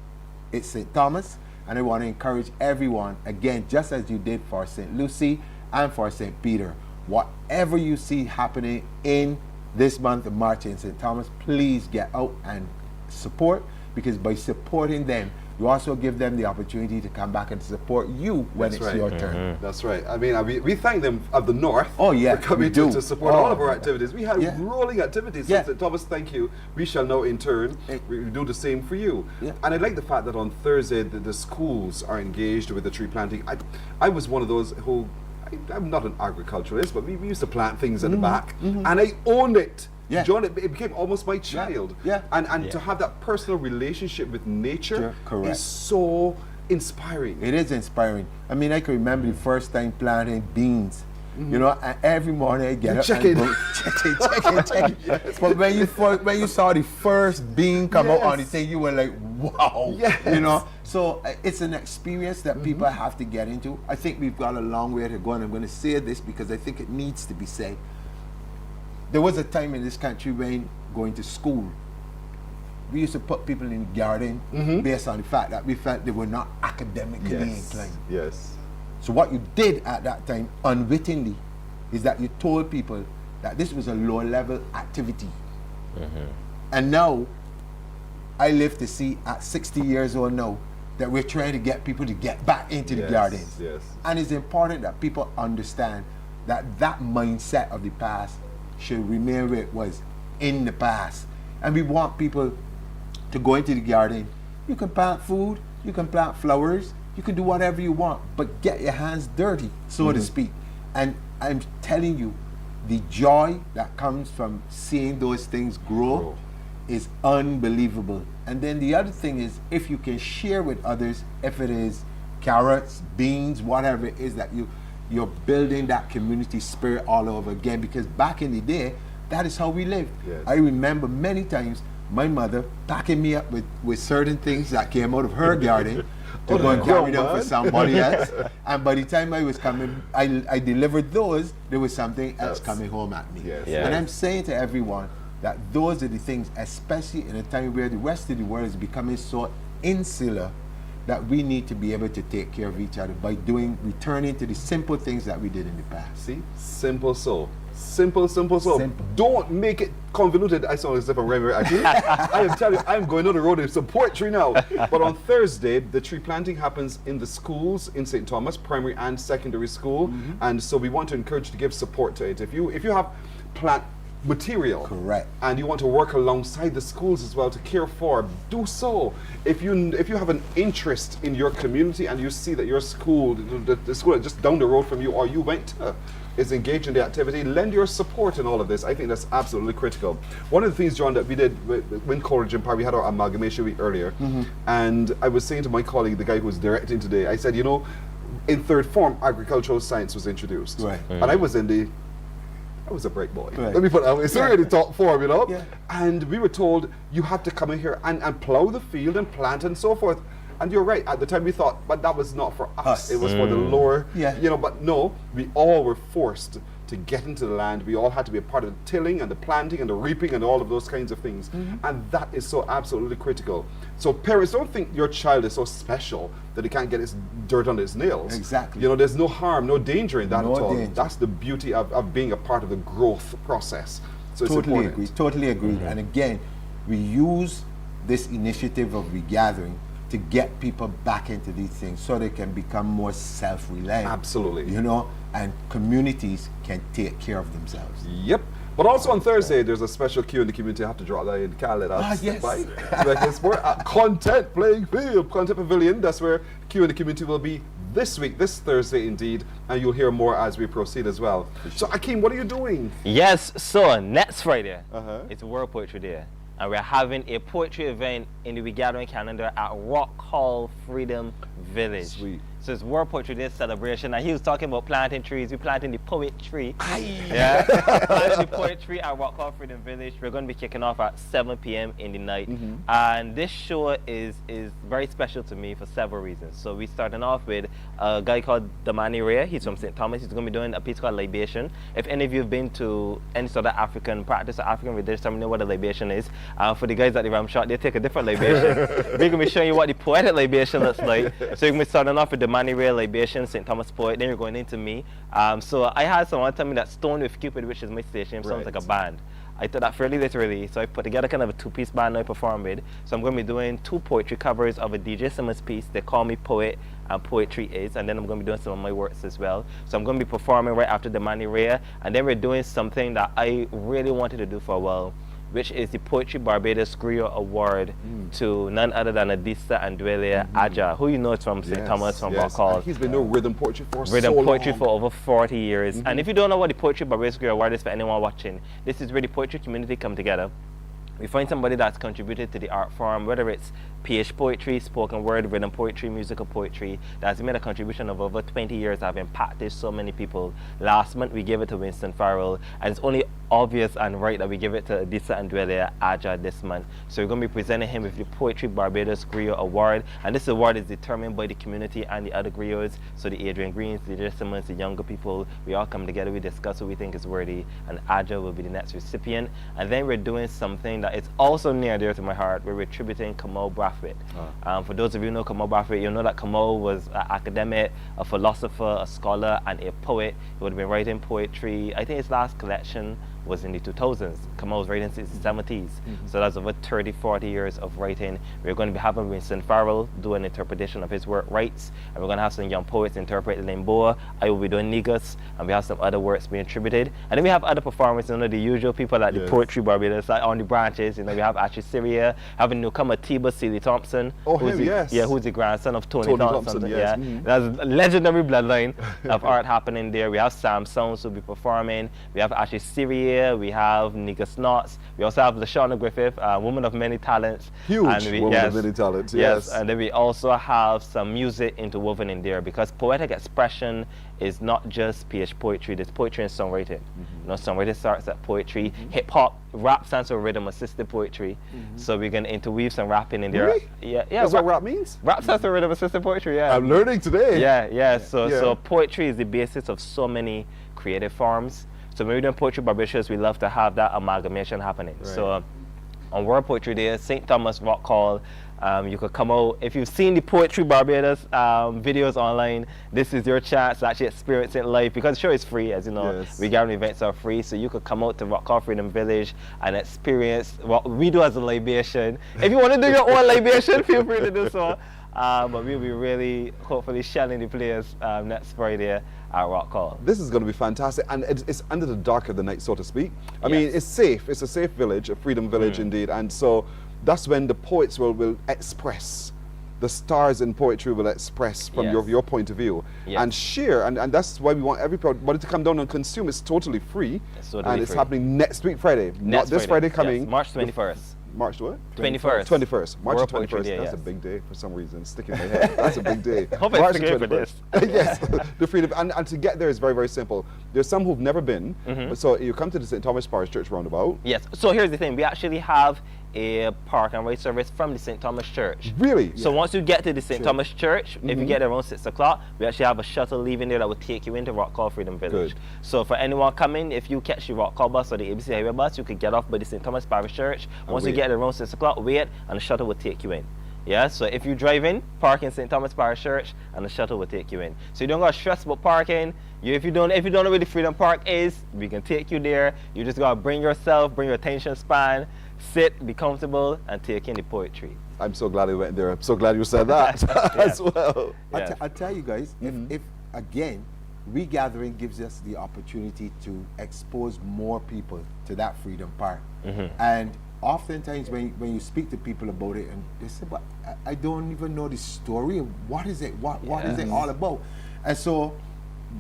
it's St. Thomas, and I want to encourage everyone, again, just as you did for St. Lucie and for St. Peter, whatever you see happening in this month of March in St. Thomas, please get out and support, because by supporting them, you also give them the opportunity to come back and support you when it's your turn. That's right. I mean, we thank them of the North for coming to support all of our activities. We had rolling activities. So Thomas, thank you. We shall now in turn we do the same for you. And I like the fact that on Thursday the schools are engaged with the tree planting. I was one of those who I'm not an agriculturalist, but we used to plant things at the back, and I owned it. Yeah. John, it became almost my child. Yeah. And to have that personal relationship with nature Correct. is so inspiring. It is inspiring. I mean, I can remember the first time planting beans. You know, and every morning I get up and go check it. Yes. But when you saw the first bean come out on the thing, you were like, wow. Yes. You know, so it's an experience that people have to get into. I think we've got a long way to go, and I'm going to say this because I think it needs to be said. There was a time in this country when going to school, we used to put people in the garden based on the fact that we felt they were not academically inclined. Yes. So what you did at that time, unwittingly, is that you told people that this was a low-level activity. And now, I live to see at 60 years old now, that we're trying to get people to get back into the gardens. Yes. And it's important that people understand that that mindset of the past should remain where it was in the past. And we want people to go into the garden. You can plant food, you can plant flowers, you can do whatever you want, but get your hands dirty, so to speak. And I'm telling you, the joy that comes from seeing those things grow is unbelievable. And then the other thing is, if you can share with others, if it is carrots, beans, whatever it is that you're building that community spirit all over again, because back in the day, that is how we lived. Yes. I remember many times my mother packing me up with certain things that came out of her garden to go and carry them for somebody else. And by the time I was coming, I delivered those, there was something else coming home at me. Yes. And I'm saying to everyone that those are the things, especially in a time where the rest of the world is becoming so insular, that we need to be able to take care of each other by returning to the simple things that we did in the past. See? Simple so. Simple. Don't make it convoluted. I sound as if I'm right. Actually, I am telling you, I'm going on the road with some poetry now. But on Thursday, the tree planting happens in the schools in St. Thomas, primary and secondary school. And so we want to encourage you to give support to it. If you have plant material, correct, and you want to work alongside the schools as well to care for, do so. If you have an interest in your community and you see that your school, the school just down the road from you, or you went to, is engaged in the activity, lend your support in all of this. I think that's absolutely critical. One of the things, John, that we did when Coleridge and Park, we had our amalgamation week earlier, and I was saying to my colleague, the guy who was directing today, I said, you know, in third form, agricultural science was introduced. Right. And I was a break boy. Right. Let me put it that way. It's already top form, you know? Yeah. And we were told, you had to come in here and plow the field and plant and so forth. And you're right, at the time we thought, but that was not for us. It was for the lower, you know, but no, we all were forced to get into the land. We all had to be a part of the tilling and the planting and the reaping and all of those kinds of things. And that is so absolutely critical. So parents, don't think your child is so special that he can't get his dirt under his nails. Exactly. You know, there's no harm, no danger in that No at all. danger. That's the beauty of being a part of the growth process. So it's Totally important. agree. Totally agree. And again, we use this initiative of regathering to get people back into these things so they can become more self-reliant. Absolutely. You know, and communities can take care of themselves. Yep. But also on Thursday, there's a special queue in the community. I have to draw that in. Can't let us yes. by. Content playing field, Content Pavilion. That's where queue in the community will be this week, this Thursday indeed. And you'll hear more as we proceed as well. So Akeem, what are you doing? Yes, so next Friday, it's World Poetry Day. And we're having a poetry event in the Regathering calendar at Rock Hall Freedom Village. Sweet. So it's World Poetry Day celebration, and he was talking about planting trees. We're planting the poet tree. Yeah, planting the poet tree at Rock Hall Freedom Village. We're going to be kicking off at 7 p.m. in the night. And this show is very special to me for several reasons. So we're starting off with a guy called Damani Rea. He's from St. Thomas. He's going to be doing a piece called Libation. If any of you have been to any sort of African practice or African religion, you know what a libation is. For the guys at the Ram Shot, they take a different libation. We're going to be showing you what the poetic libation looks like. So you're going to be starting off with the Mani Rea libation, St. Thomas poet. Then you're going into me. So I had someone tell me that Stone with Cupid, which is my station, sounds like a band. I took that fairly literally, so I put together kind of a two-piece band I perform with. So I'm going to be doing 2 poetry covers of a DJ Simmons piece. They call me Poet and Poetry Is, and then I'm going to be doing some of my works as well. So I'm going to be performing right after the Mani Rea, and then we're doing something that I really wanted to do for a while. which is the Poetry Barbados Griot Award to none other than Adisa Andwele Aja, who you know is from St. Thomas, from Rock Hall. He's been doing rhythm poetry for Rhythm poetry for over 40 years. And if you don't know what the Poetry Barbados Griot Award is for anyone watching, this is where the poetry community come together. We find somebody that's contributed to the art form, whether it's PH poetry, spoken word, rhythm poetry, musical poetry, that's made a contribution of over 20 years that have impacted so many people. Last month we gave it to Winston Farrell, and it's only obvious and right that we give it to Adisa Andwele Aja this month. So we're going to be presenting him with the Poetry Barbados Griot Award, and this award is determined by the community and the other griots, so the Adrian Greens, the Jessamines, the younger people. We all come together, we discuss who we think is worthy, and Aja will be the next recipient. And then we're doing something that is also near dear to my heart. We're tributing Kamal Brathwaite. For those of you who know Kamal Brathwaite, you know that Kamal was an academic, a philosopher, a scholar, and a poet. He would have been writing poetry. I think his last collection was in the 2000s. Kamal was writing since the 70s. So that's over 30, 40 years of writing. We're going to be having Winston Farrell do an interpretation of his work, Rights, and we're going to have some young poets interpret Limboa. I will be doing Negus, and we have some other works being attributed. And then we have other performers, you know, the usual people like the Poetry Barbados, like on the branches. You know, we have Ashley Syria, having newcomer Tiba Seeley Thompson. Oh, who's him, who's the grandson of Tony Thompson. Yes. That's a legendary bloodline of art happening there. We have Sam Sounds who'll be performing. We have Ashley Syria. We have Negus Knots. We also have Lashana Griffith, a woman of many talents. Huge woman of many talents, yes. And then we also have some music interwoven in there, because poetic expression is not just PH poetry, there's poetry and songwriting. You know, songwriting starts at poetry. Hip hop, rap stands for rhythm assisted poetry. So we're going to interweave some rapping in there. Really? Yeah. That's what rap means? Rap stands for rhythm assisted poetry, yeah. I'm learning today. So poetry is the basis of so many creative forms. So when we're doing Poetry Barbados, we love to have that amalgamation happening. Right. So on World Poetry Day, St. Thomas Rock Hall, you could come out. If you've seen the Poetry Barbados videos online, this is your chance to actually experience it live, because the show is free, as you know. We Gatherin events are free, so you could come out to Rock Hall Freedom Village and experience what we do as a libation. If you want to do your own libation, feel free to do so. But we'll be really, hopefully, shelling the players next Friday at Rock Hall. This is going to be fantastic, and it's under the dark of the night, so to speak. I mean, it's safe. It's a safe village, a freedom village indeed, and so that's when the poets will express. The stars in poetry will express from your point of view and share, and that's why we want everybody to come down and consume. It's totally free, and it's happening next week Friday, not this Friday coming. Yes, March 21st. March what? 21st. 21st. March 21st. Day, that's a big day for some reason. Sticking in my head. That's a big day. Hope March it's for this. Yes. The freedom. And to get there is very, very simple. There's some who've never been. So you come to the St. Thomas Parish Church roundabout. Yes. So here's the thing. We actually have a park and ride service from the St. Thomas Church. Really? So once you get to the St. Thomas Church, if you get there around 6 o'clock, we actually have a shuttle leaving there that will take you into Rock Hall Freedom Village. Good. So for anyone coming, if you catch the Rock Hall bus or the ABC Highway bus, you could get off by the St. Thomas Parish Church. Once you get there around 6 o'clock, wait, and the shuttle will take you in. Yeah, so if you drive in, park in St. Thomas Parish Church, and the shuttle will take you in. So you don't got to stress about parking. If you don't know where the Freedom Park is, we can take you there. You just gotta bring yourself, bring your attention span, sit, be comfortable, and take in the poetry. I'm so glad we went there. I'm so glad you said that as well. I'll tell you guys, if again, Gatherin gives us the opportunity to expose more people to that Freedom Park. And oftentimes when you speak to people about it, and they say, but I don't even know the story of what is it, what is it all about? And so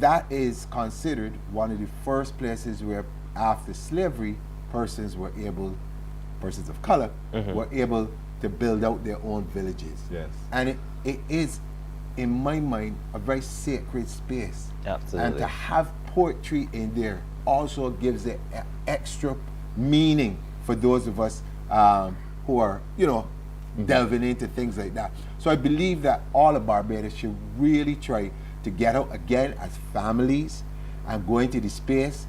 that is considered one of the first places where after slavery, persons of color were able to build out their own villages. Yes. And it is, in my mind, a very sacred space. Absolutely. And to have poetry in there also gives it extra meaning for those of us who are, delving into things like that. So I believe that all of Barbados should really try to get out again as families and go into the space.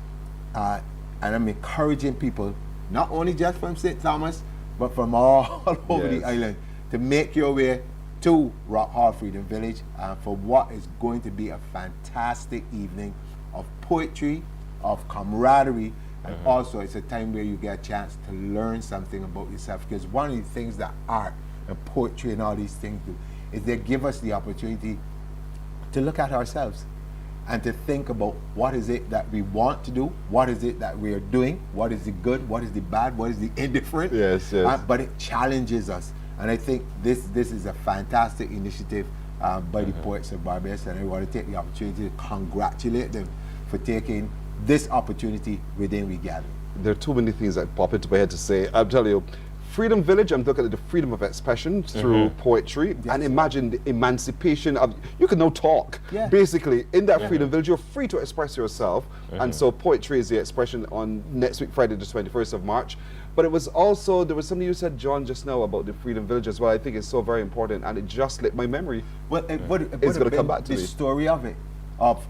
And I'm encouraging people, not only just from St. Thomas, but from all over the island, to make your way to Rock Hall Freedom Village for what is going to be a fantastic evening of poetry, of camaraderie, and also it's a time where you get a chance to learn something about yourself, because one of the things that art and poetry and all these things do is they give us the opportunity to look at ourselves and to think about what is it that we want to do, what is it that we are doing, what is the good, what is the bad, what is the indifferent. Yes, yes. But it challenges us, and I think this is a fantastic initiative by the Poets of Barbados, and I want to take the opportunity to congratulate them for taking this opportunity within We Gather. There are too many things that pop into my head to say. I'm telling you, Freedom Village, I'm looking at the freedom of expression through poetry, and imagine the emancipation of, you can now talk. Basically, in that Freedom Village, you're free to express yourself, and so poetry is the expression on next week, Friday, the 21st of March. But it was also, there was something you said, John, just now about the Freedom Village as well. I think it's so very important, and it just lit my memory. Well, it's going to come back to the me. The story of it, of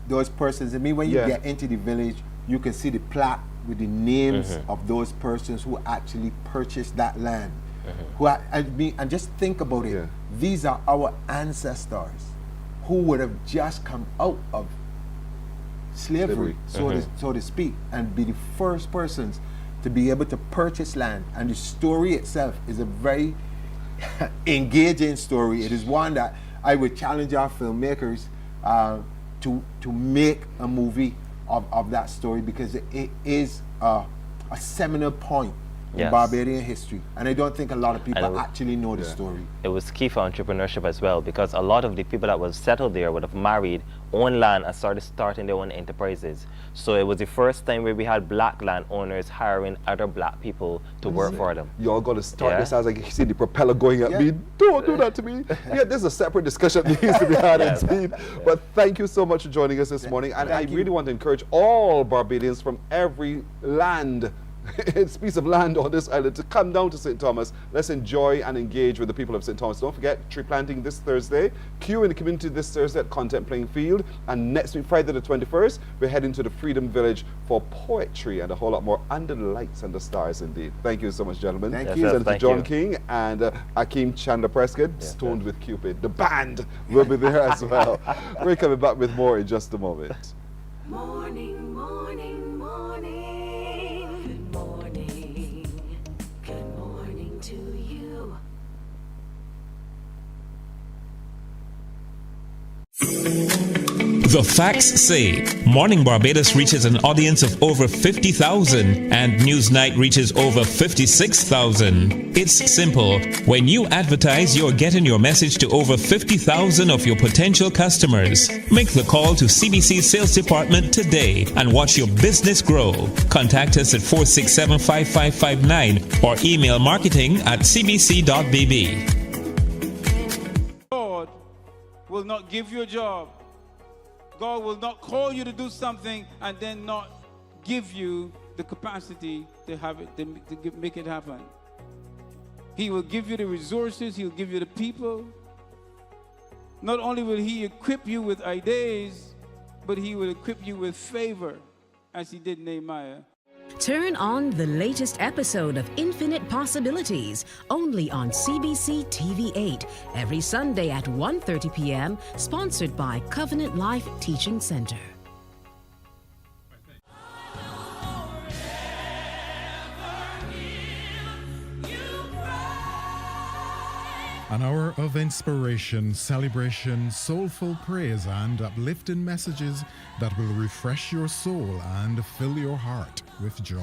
those persons. I mean, when you get into the village, you can see the plaque with the names of those persons who actually purchased that land. And just think about it. These are our ancestors who would have just come out of slavery. So to speak, and be the first persons to be able to purchase land. And the story itself is a very engaging story. It is one that I would challenge our filmmakers to make a movie of that story, because it is a seminal point in Barbadian history, and I don't think a lot of people actually know the story. It was key for entrepreneurship as well, because a lot of the people that was settled there would have married, owned land, and starting their own enterprises. So it was the first time where we had black landowners hiring other black people to work for them. Y'all got to start this as I see the propeller going at me. Don't do that to me. This is a separate discussion that needs to be had indeed. But thank you so much for joining us this morning. And I really want to encourage all Barbadians from every land, it's a piece of land on this island, to come down to St. Thomas. Let's enjoy and engage with the people of St. Thomas. Don't forget, tree planting this Thursday, Q in the community this Thursday at Content Playing Field, and next week, Friday the 21st, we're heading to the Freedom Village for poetry and a whole lot more under the lights and the stars indeed. Thank you so much, gentlemen. Thank you. Senator John King and Akeem Chandler Prescott, Stoned with Cupid. The band will be there as well. We're coming back with more in just a moment. Morning, morning, morning. Good morning. Good morning to you. The facts say Morning Barbados reaches an audience of over 50,000 and Newsnight reaches over 56,000. It's simple. When you advertise, you're getting your message to over 50,000 of your potential customers. Make the call to CBC Sales Department today and watch your business grow. Contact us at 467-5559 or email marketing@cbc.bb. God will not give you a job. God will not call you to do something and then not give you the capacity to have it, to make it happen. He will give you the resources, he'll give you the people. Not only will he equip you with ideas, but he will equip you with favor, as he did Nehemiah. Turn on the latest episode of Infinite Possibilities, only on CBC TV8, every Sunday at 1:30 p.m., sponsored by Covenant Life Teaching Center. An hour of inspiration, celebration, soulful praise, and uplifting messages that will refresh your soul and fill your heart with joy.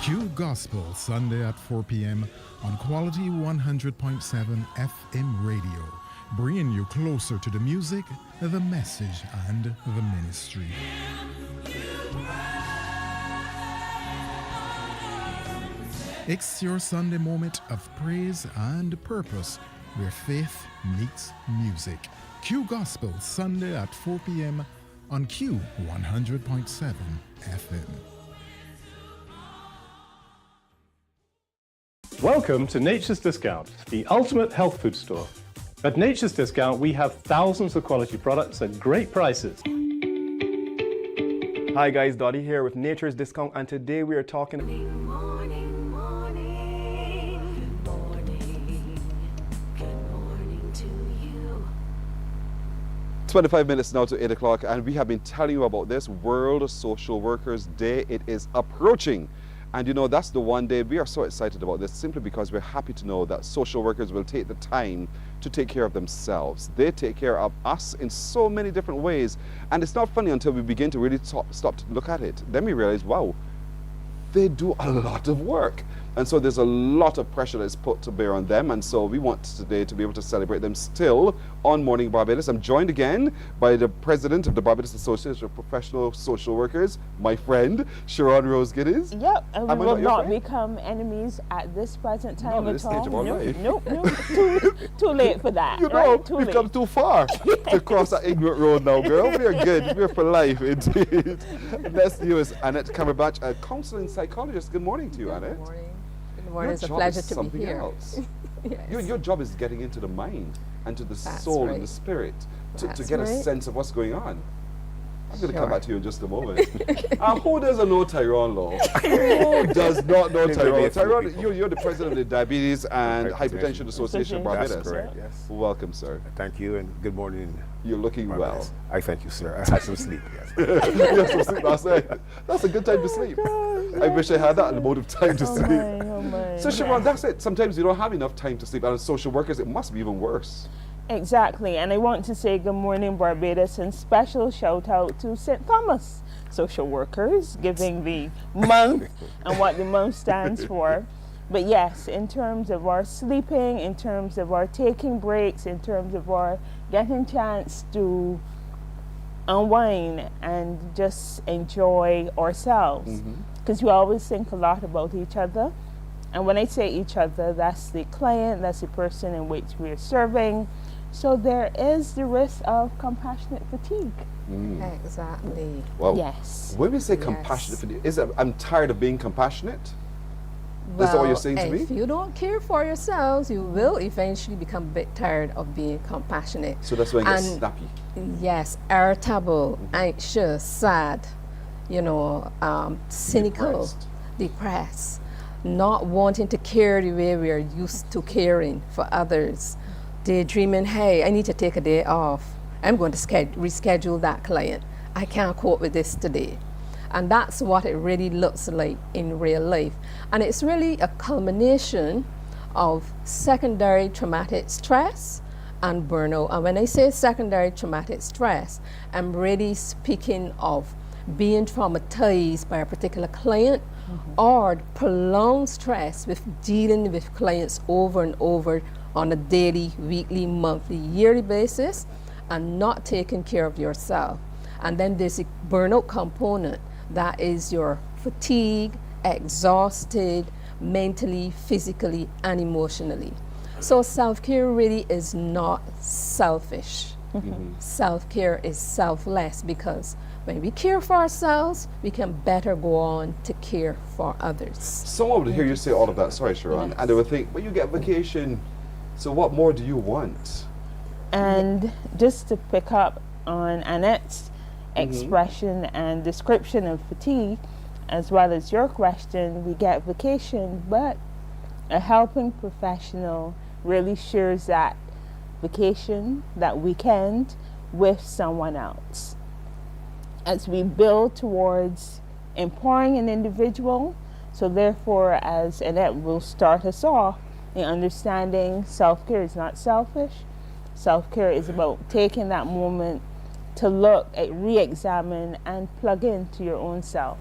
Q Gospel, Sunday at 4 p.m. on Quality 100.7 FM radio, bringing you closer to the music, the message, and the ministry. It's your Sunday moment of praise and purpose, where faith meets music. Q Gospel, Sunday at 4 p.m. on Q 100.7 FM. Welcome to Nature's Discount, the ultimate health food store. At Nature's Discount, we have thousands of quality products at great prices. Hi guys, Dottie here with Nature's Discount, and today we are talking... 25 minutes now to 8 o'clock, and we have been telling you about this World Social Workers Day. It is approaching, And you know, that's the one day we are so excited about this, simply because we're happy to know that social workers will take the time to take care of themselves. They take care of us in so many different ways. And it's not funny until we begin to really stop to look at it. Then we realize, wow, they do a lot of work. And so there's a lot of pressure that's put to bear on them. And so we want today to be able to celebrate them still on Morning Barbados. I'm joined again by the president of the Barbados Association of Professional Social Workers, my friend, Sharon Rose Giddies. Yep, and we will not become enemies at this present time at all. Nope, too late for that. You know, right? we've come too far to cross that ignorant road now, girl. We are good. We're for life, indeed. Next to you is Annette Cumberbatch, a counseling psychologist. Good morning to you, Annette. Good morning. It's a pleasure to be here. Else. Yes. Your job is getting into the mind and to the soul and the spirit to get a sense of what's going on. I'm going to come back to you in just a moment. Who doesn't know Tyrone Law? Who does not know Tyrone? Tyrone, you're the president of the Diabetes and Hypertension Association of Barbados. That's correct, yes. Welcome, sir. Thank you, and good morning. You're looking Barbados. well. I thank you, sir. I had some sleep, yes. You had some sleep last night. That's a good time to sleep. I wish I had that amount of time to sleep. So, Sharon, that's it. Sometimes you don't have enough time to sleep. And as social workers, it must be even worse. Exactly, and I want to say good morning, Barbados, and special shout out to St. Thomas social workers, giving the month and what the month stands for. But yes, in terms of our sleeping, in terms of our taking breaks, in terms of our getting chance to unwind and just enjoy ourselves, because we always think a lot about each other. And when I say each other, that's the client, that's the person in which we are serving. So there is the risk of compassionate fatigue. Exactly. Well, yes. When we say compassionate fatigue, is it, I'm tired of being compassionate? Well, is that what you're saying to me? If you don't care for yourselves, you will eventually become a bit tired of being compassionate. So that's when it gets snappy. Yes, irritable, anxious, sad, cynical, depressed, not wanting to care the way we are used to caring for others. Daydreaming, hey, I need to take a day off. I'm going to reschedule that client. I can't cope with this today. And that's what it really looks like in real life. And it's really a culmination of secondary traumatic stress and burnout. And when I say secondary traumatic stress, I'm really speaking of being traumatized by a particular client or prolonged stress with dealing with clients over and over on a daily, weekly, monthly, yearly basis and not taking care of yourself. And then there's a burnout component that is your fatigue, exhausted, mentally, physically, and emotionally. So self-care really is not selfish. Self-care is selfless, because when we care for ourselves, we can better go on to care for others. Someone would hear you say all of that, sorry Sharon, and they would think, well, you get vacation, so what more do you want? And just to pick up on Annette's expression and description of fatigue, as well as your question, we get vacation, but a helping professional really shares that vacation, that weekend, with someone else. As we build towards empowering an individual, so therefore, as Annette will start us off, in understanding self-care is not selfish. Self-care is about taking that moment to look at, re-examine, and plug into your own self.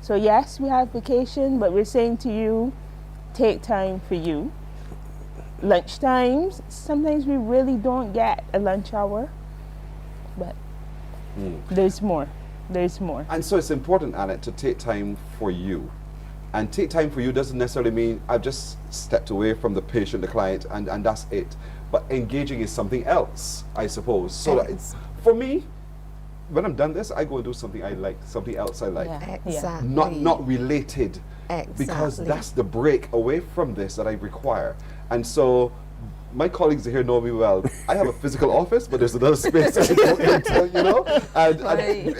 So yes, we have vacation, but we're saying to you, take time for you. Lunch times, sometimes we really don't get a lunch hour, but there's more. There's more. And so it's important, Annette, to take time for you. And take time for you doesn't necessarily mean I've just stepped away from the patient, the client, and that's it. But engaging is something else, I suppose. So that it's, for me, when I'm done this, I go and do something I like, something else I like. Yeah. Exactly. Not related. Exactly. Because that's the break away from this that I require. And so my colleagues here know me well. I have a physical office, but there's another space I go into, And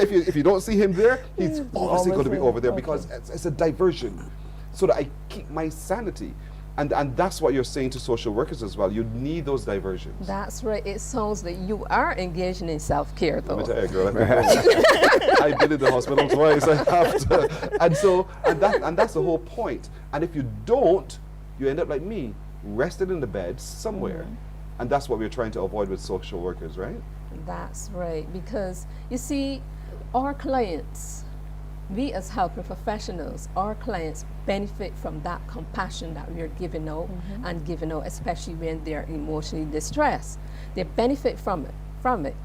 if you don't see him there, he's obviously going to be over there because it's a diversion, so that I keep my sanity. And that's what you're saying to social workers as well. You need those diversions. That's right. It sounds like you are engaging in self-care, though. Let me tell you, girl, I've been in the hospital twice. I have to. And that's the whole point. And if you don't, you end up like me, rested in the bed somewhere. And that's what we're trying to avoid with social workers, right? That's right. Because, you see, our clients, we as healthcare professionals, our clients benefit from that compassion that we are giving out and giving out, especially when they are emotionally distressed. They benefit from it.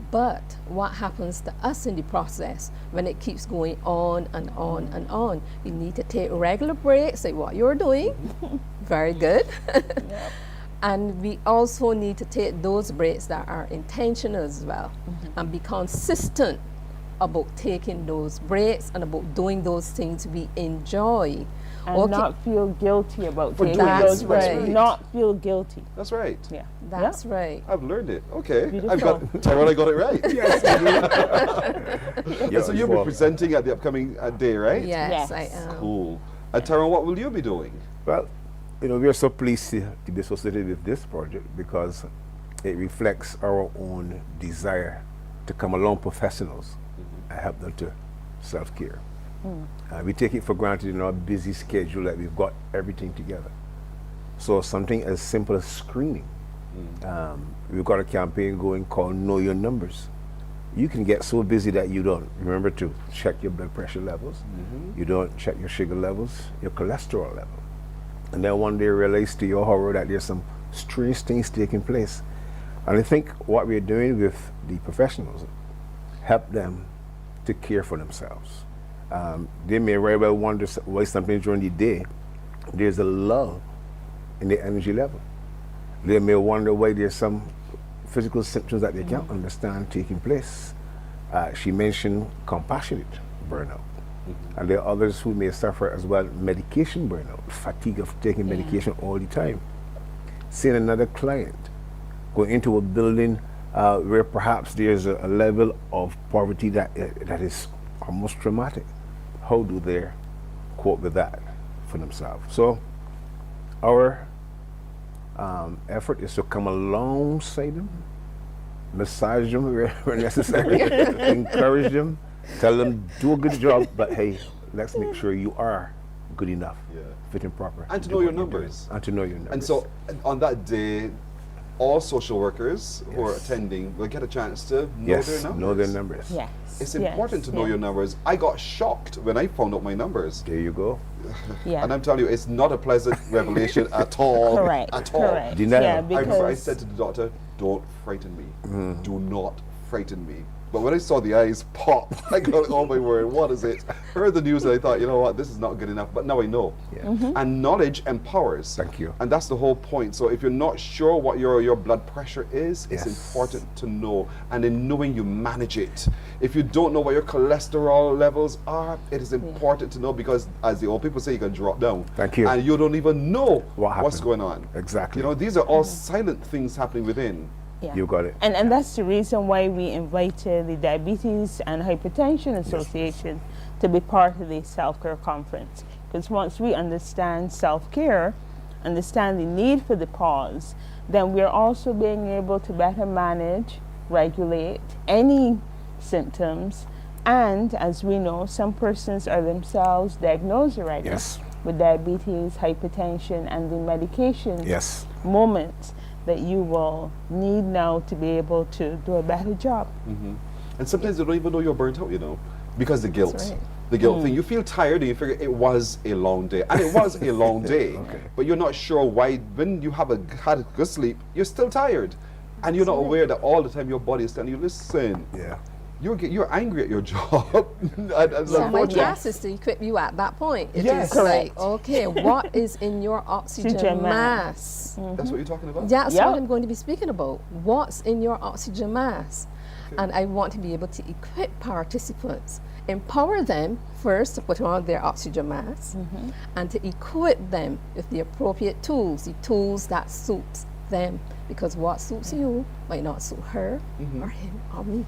But what happens to us in the process when it keeps going on and on and on? We need to take regular breaks, say what you're doing. Very good. And we also need to take those breaks that are intentional as well and be consistent about taking those breaks and about doing those things we enjoy. And not feel guilty about taking those breaks. right. Not feel guilty. That's right. Yeah. That's right. I've learned it. Okay. Beautiful. Tyrone, I got it right. Yes. So you'll be presenting at the upcoming day, right? Yes, I am. Cool. And Tyrone, what will you be doing? Well, we are so pleased to be associated with this project because it reflects our own desire to come along professionals and help them to self-care. We take it for granted in our busy schedule that we've got everything together. So something as simple as screening. We've got a campaign going called Know Your Numbers. You can get so busy that you don't remember to check your blood pressure levels, you don't check your sugar levels, your cholesterol level. And then one day realize to your horror that there's some strange things taking place. And I think what we're doing with the professionals, help them to care for themselves. They may very well wonder why something during the day, there's a lull in the energy level. They may wonder why there's some physical symptoms that they can't understand taking place. She mentioned compassionate burnout. And there are others who may suffer as well medication burnout, fatigue of taking medication all the time. Seeing another client go into a building where perhaps there's a level of poverty that is almost traumatic. How do they cope with that for themselves? So our effort is to come alongside them, massage them where necessary, encourage them, tell them do a good job, but hey, let's make sure you are good enough, fit and proper. And to know your numbers. And to know your numbers. And so on that day, all social workers who are attending will get a chance to know their numbers. Know their numbers. Yes. It's important to know your numbers. I got shocked when I found out my numbers. There you go. Yeah. And I'm telling you, it's not a pleasant revelation at all. Correct. At all. Correct. Yeah, I remember I said to the doctor, don't frighten me. Do not frighten me. But when I saw the eyes pop, I go, oh my word, what is it? Heard the news and I thought, you know what, this is not good enough. But now I know. And knowledge empowers. Thank you. And that's the whole point. So if you're not sure what your blood pressure is, it's important to know. And in knowing, you manage it. If you don't know what your cholesterol levels are, it is important to know, because as the old people say, you can drop down. Thank you. And you don't even know what's going on. Exactly. You know, these are all silent things happening within. Yeah. You got it. And that's the reason why we invited the Diabetes and Hypertension Association to be part of the self-care conference. Because once we understand self-care, understand the need for the pause, then we're also being able to better manage, regulate any symptoms. And as we know, some persons are themselves diagnosed already with diabetes, hypertension, and the medication moments that you will need now to be able to do a better job. And sometimes you don't even know you're burnt out, you know, because the guilt. That's right. The guilt thing. You feel tired and you figure it was a long day. And it was a long day. But you're not sure why. When you have had a good sleep, you're still tired. And you're not aware that all the time your body is telling you, listen, you're angry at your job. So my task is to equip you at that point. It is like, okay, what is in your oxygen mass? That's what you're talking about? That's what I'm going to be speaking about. What's in your oxygen mass? And I want to be able to equip participants, empower them first to put on their oxygen mask, and to equip them with the appropriate tools, the tools that suit them. Because what suits you might not suit her or him or me.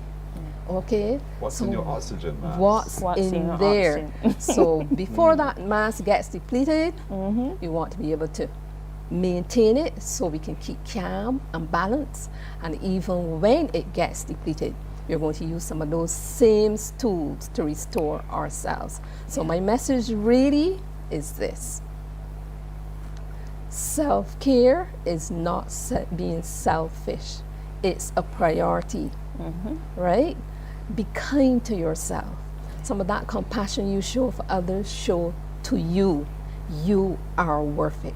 Okay. What's in your oxygen mask? What's in there? So before that mass gets depleted, you want to be able to maintain it so we can keep calm and balance. And even when it gets depleted, we're going to use some of those same tools to restore ourselves. So my message really is this. Self-care is not being selfish. It's a priority, right? Be kind to yourself. Some of that compassion you show for others, show to you. You are worth it.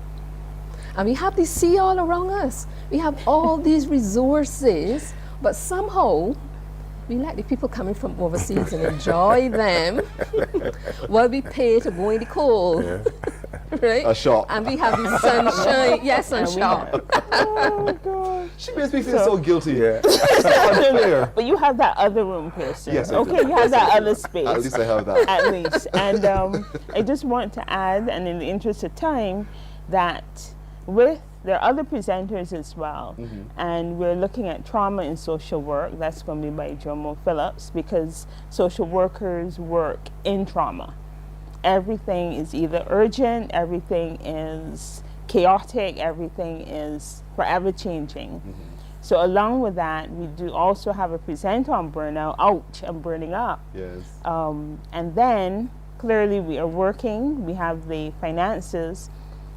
And we have this sea all around us. We have all these resources, but somehow we let the people coming from overseas and enjoy them while we pay to go in the cold. Yeah. Right? A shop. And we have the sunshine. Yes, and shop. Oh, God. She makes me feel so guilty. Yeah. But you have that other room, Pearson. Yes, okay, you have that other space. At least I have that. At least. And I just want to add, and in the interest of time, that there are other presenters as well, and we're looking at trauma in social work. That's going to be by Jomo Phillips, because social workers work in trauma. Everything is either urgent, everything is chaotic, everything is forever changing. So along with that, we do also have a presenter on burnout, ouch, and burning up. Yes. And then clearly we are working, we have the finances,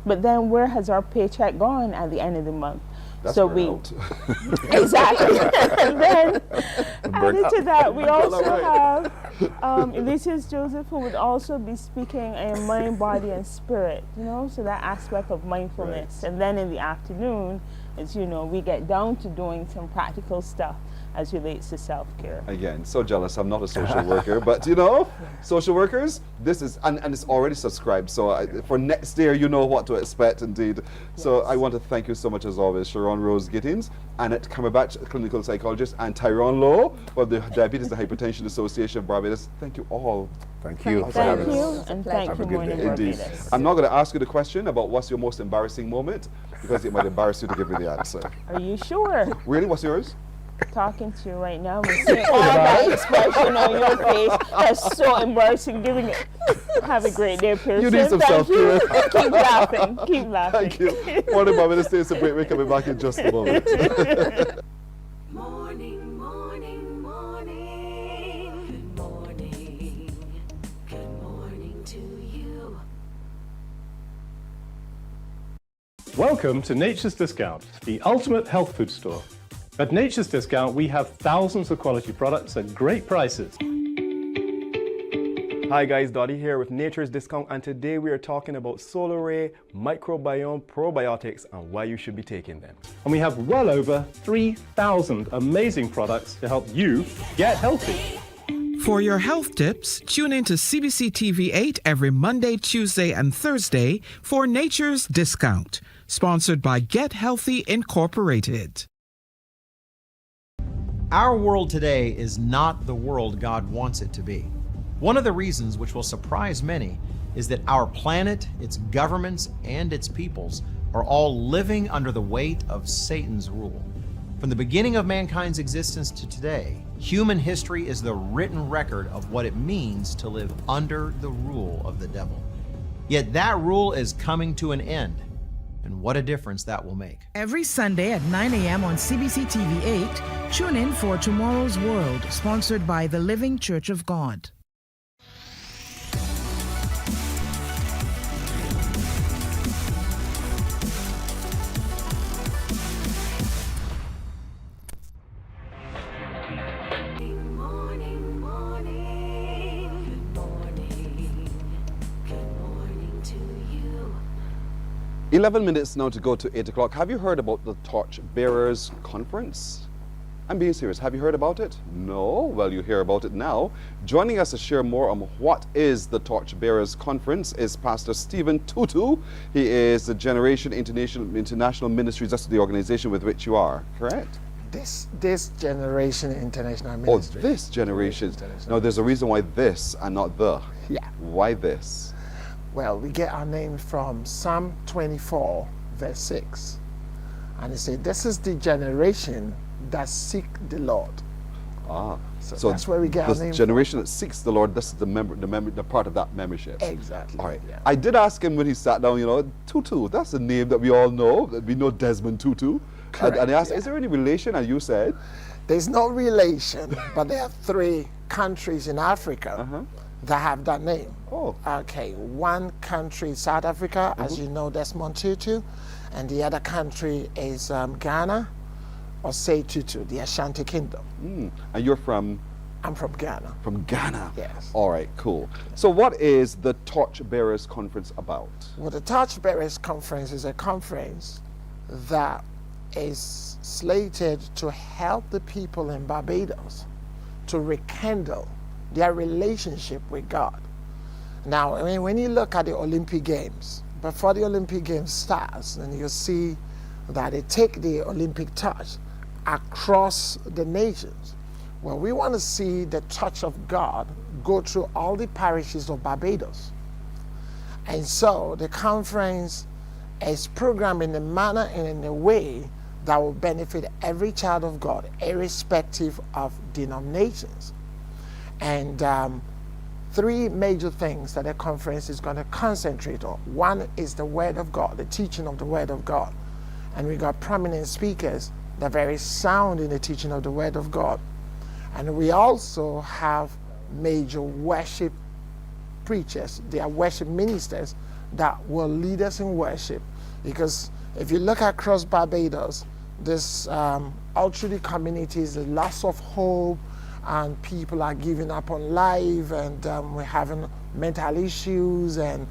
but then where has our paycheck gone at the end of the month? That's so burnout. Exactly. And then added to that, we also have Elisius Joseph, who would also be speaking in mind, body, and spirit, so that aspect of mindfulness. Right. And then in the afternoon, as you know, we get down to doing some practical stuff as relates to self-care. Again, so jealous. I'm not a social worker, but social workers, this is, and it's already subscribed. So for next year, you know what to expect indeed. Yes. So I want to thank you so much as always, Sharon Rose Gittins, Annette Cumberbatch, clinical psychologist, and Tyrone Lowe of the Diabetes and Hypertension Association of Barbados. Thank you all. Thank you. Thank you, and thank you, Mornin Barbados. I'm not going to ask you the question about what's your most embarrassing moment, because it might embarrass you to give me the answer. Are you sure? Really? What's yours? Talking to you right now, and seeing all that expression on your face. That's so embarrassing. Giving it. Have a great day, Pearson. You need some self-care. Keep laughing. Keep laughing. Thank you. Morning Barbados, stay some break. We're coming back in just a moment. Morning, morning, morning. Good morning. Good morning to you. Welcome to Nature's Discount, the ultimate health food store. At Nature's Discount, we have thousands of quality products at great prices. Hi guys, Dottie here with Nature's Discount, and today we are talking about Solar Ray, microbiome probiotics, and why you should be taking them. And we have well over 3,000 amazing products to help you get healthy. For your health tips, tune in to CBC TV 8 every Monday, Tuesday, and Thursday for Nature's Discount, sponsored by Get Healthy Incorporated. Our world today is not the world God wants it to be. One of the reasons, which will surprise many, is that our planet, its governments, and its peoples are all living under the weight of Satan's rule. From the beginning of mankind's existence to today, human history is the written record of what it means to live under the rule of the devil. Yet that rule is coming to an end. And what a difference that will make. Every Sunday at 9 a.m. on CBC TV 8, tune in for Tomorrow's World, sponsored by the Living Church of God. Morning, morning. Good morning. Good morning to you. 11 minutes now to go to 8 o'clock. Have you heard about the Torch Bearers Conference? I'm being serious. Have you heard about it? No? Well, you hear about it now. Joining us to share more on what is the Torch Bearers Conference is Pastor Stephen Tutu. He is the Generation International Ministries. That's the organization with which you are, correct? This Generation International Ministry. Oh, this generation. Now, there's a reason why this and not the. Yeah. Why this? Well, we get our name from Psalm 24, verse 6. And it says, this is the generation that seek the Lord. Ah, So that's where we get our the name generation that seeks the Lord, this is the part of that membership. Exactly. All right. yeah. I did ask him when he sat down, Tutu, that's a name that we all know. We know Desmond Tutu. Correct, and I asked, is there any relation? And you said? There's no relation, but there are 3 countries in Africa that have that name. Oh. Okay, one country, South Africa, as you know, Desmond Tutu, and the other country is Ghana, or say Tutu, the Ashanti Kingdom. And you're from? I'm from Ghana. From Ghana? Yes. All right, cool. So what is the Torchbearers Conference about? Well, the Torchbearers Conference is a conference that is slated to help the people in Barbados to rekindle their relationship with God. Now, I mean, when you look at the Olympic Games, before the Olympic Games starts, and you see that they take the Olympic torch across the nations. Well, we want to see the touch of God go through all the parishes of Barbados. And so the conference is programmed in a manner and in a way that will benefit every child of God, irrespective of denominations. And 3 major things that the conference is going to concentrate on. One is the Word of God, the teaching of the Word of God. And we got prominent speakers that are very sound in the teaching of the Word of God. And we also have major worship preachers, they are worship ministers that will lead us in worship. Because if you look across Barbados, this all through the communities, there's lots of hope, and people are giving up on life, and we're having mental issues, and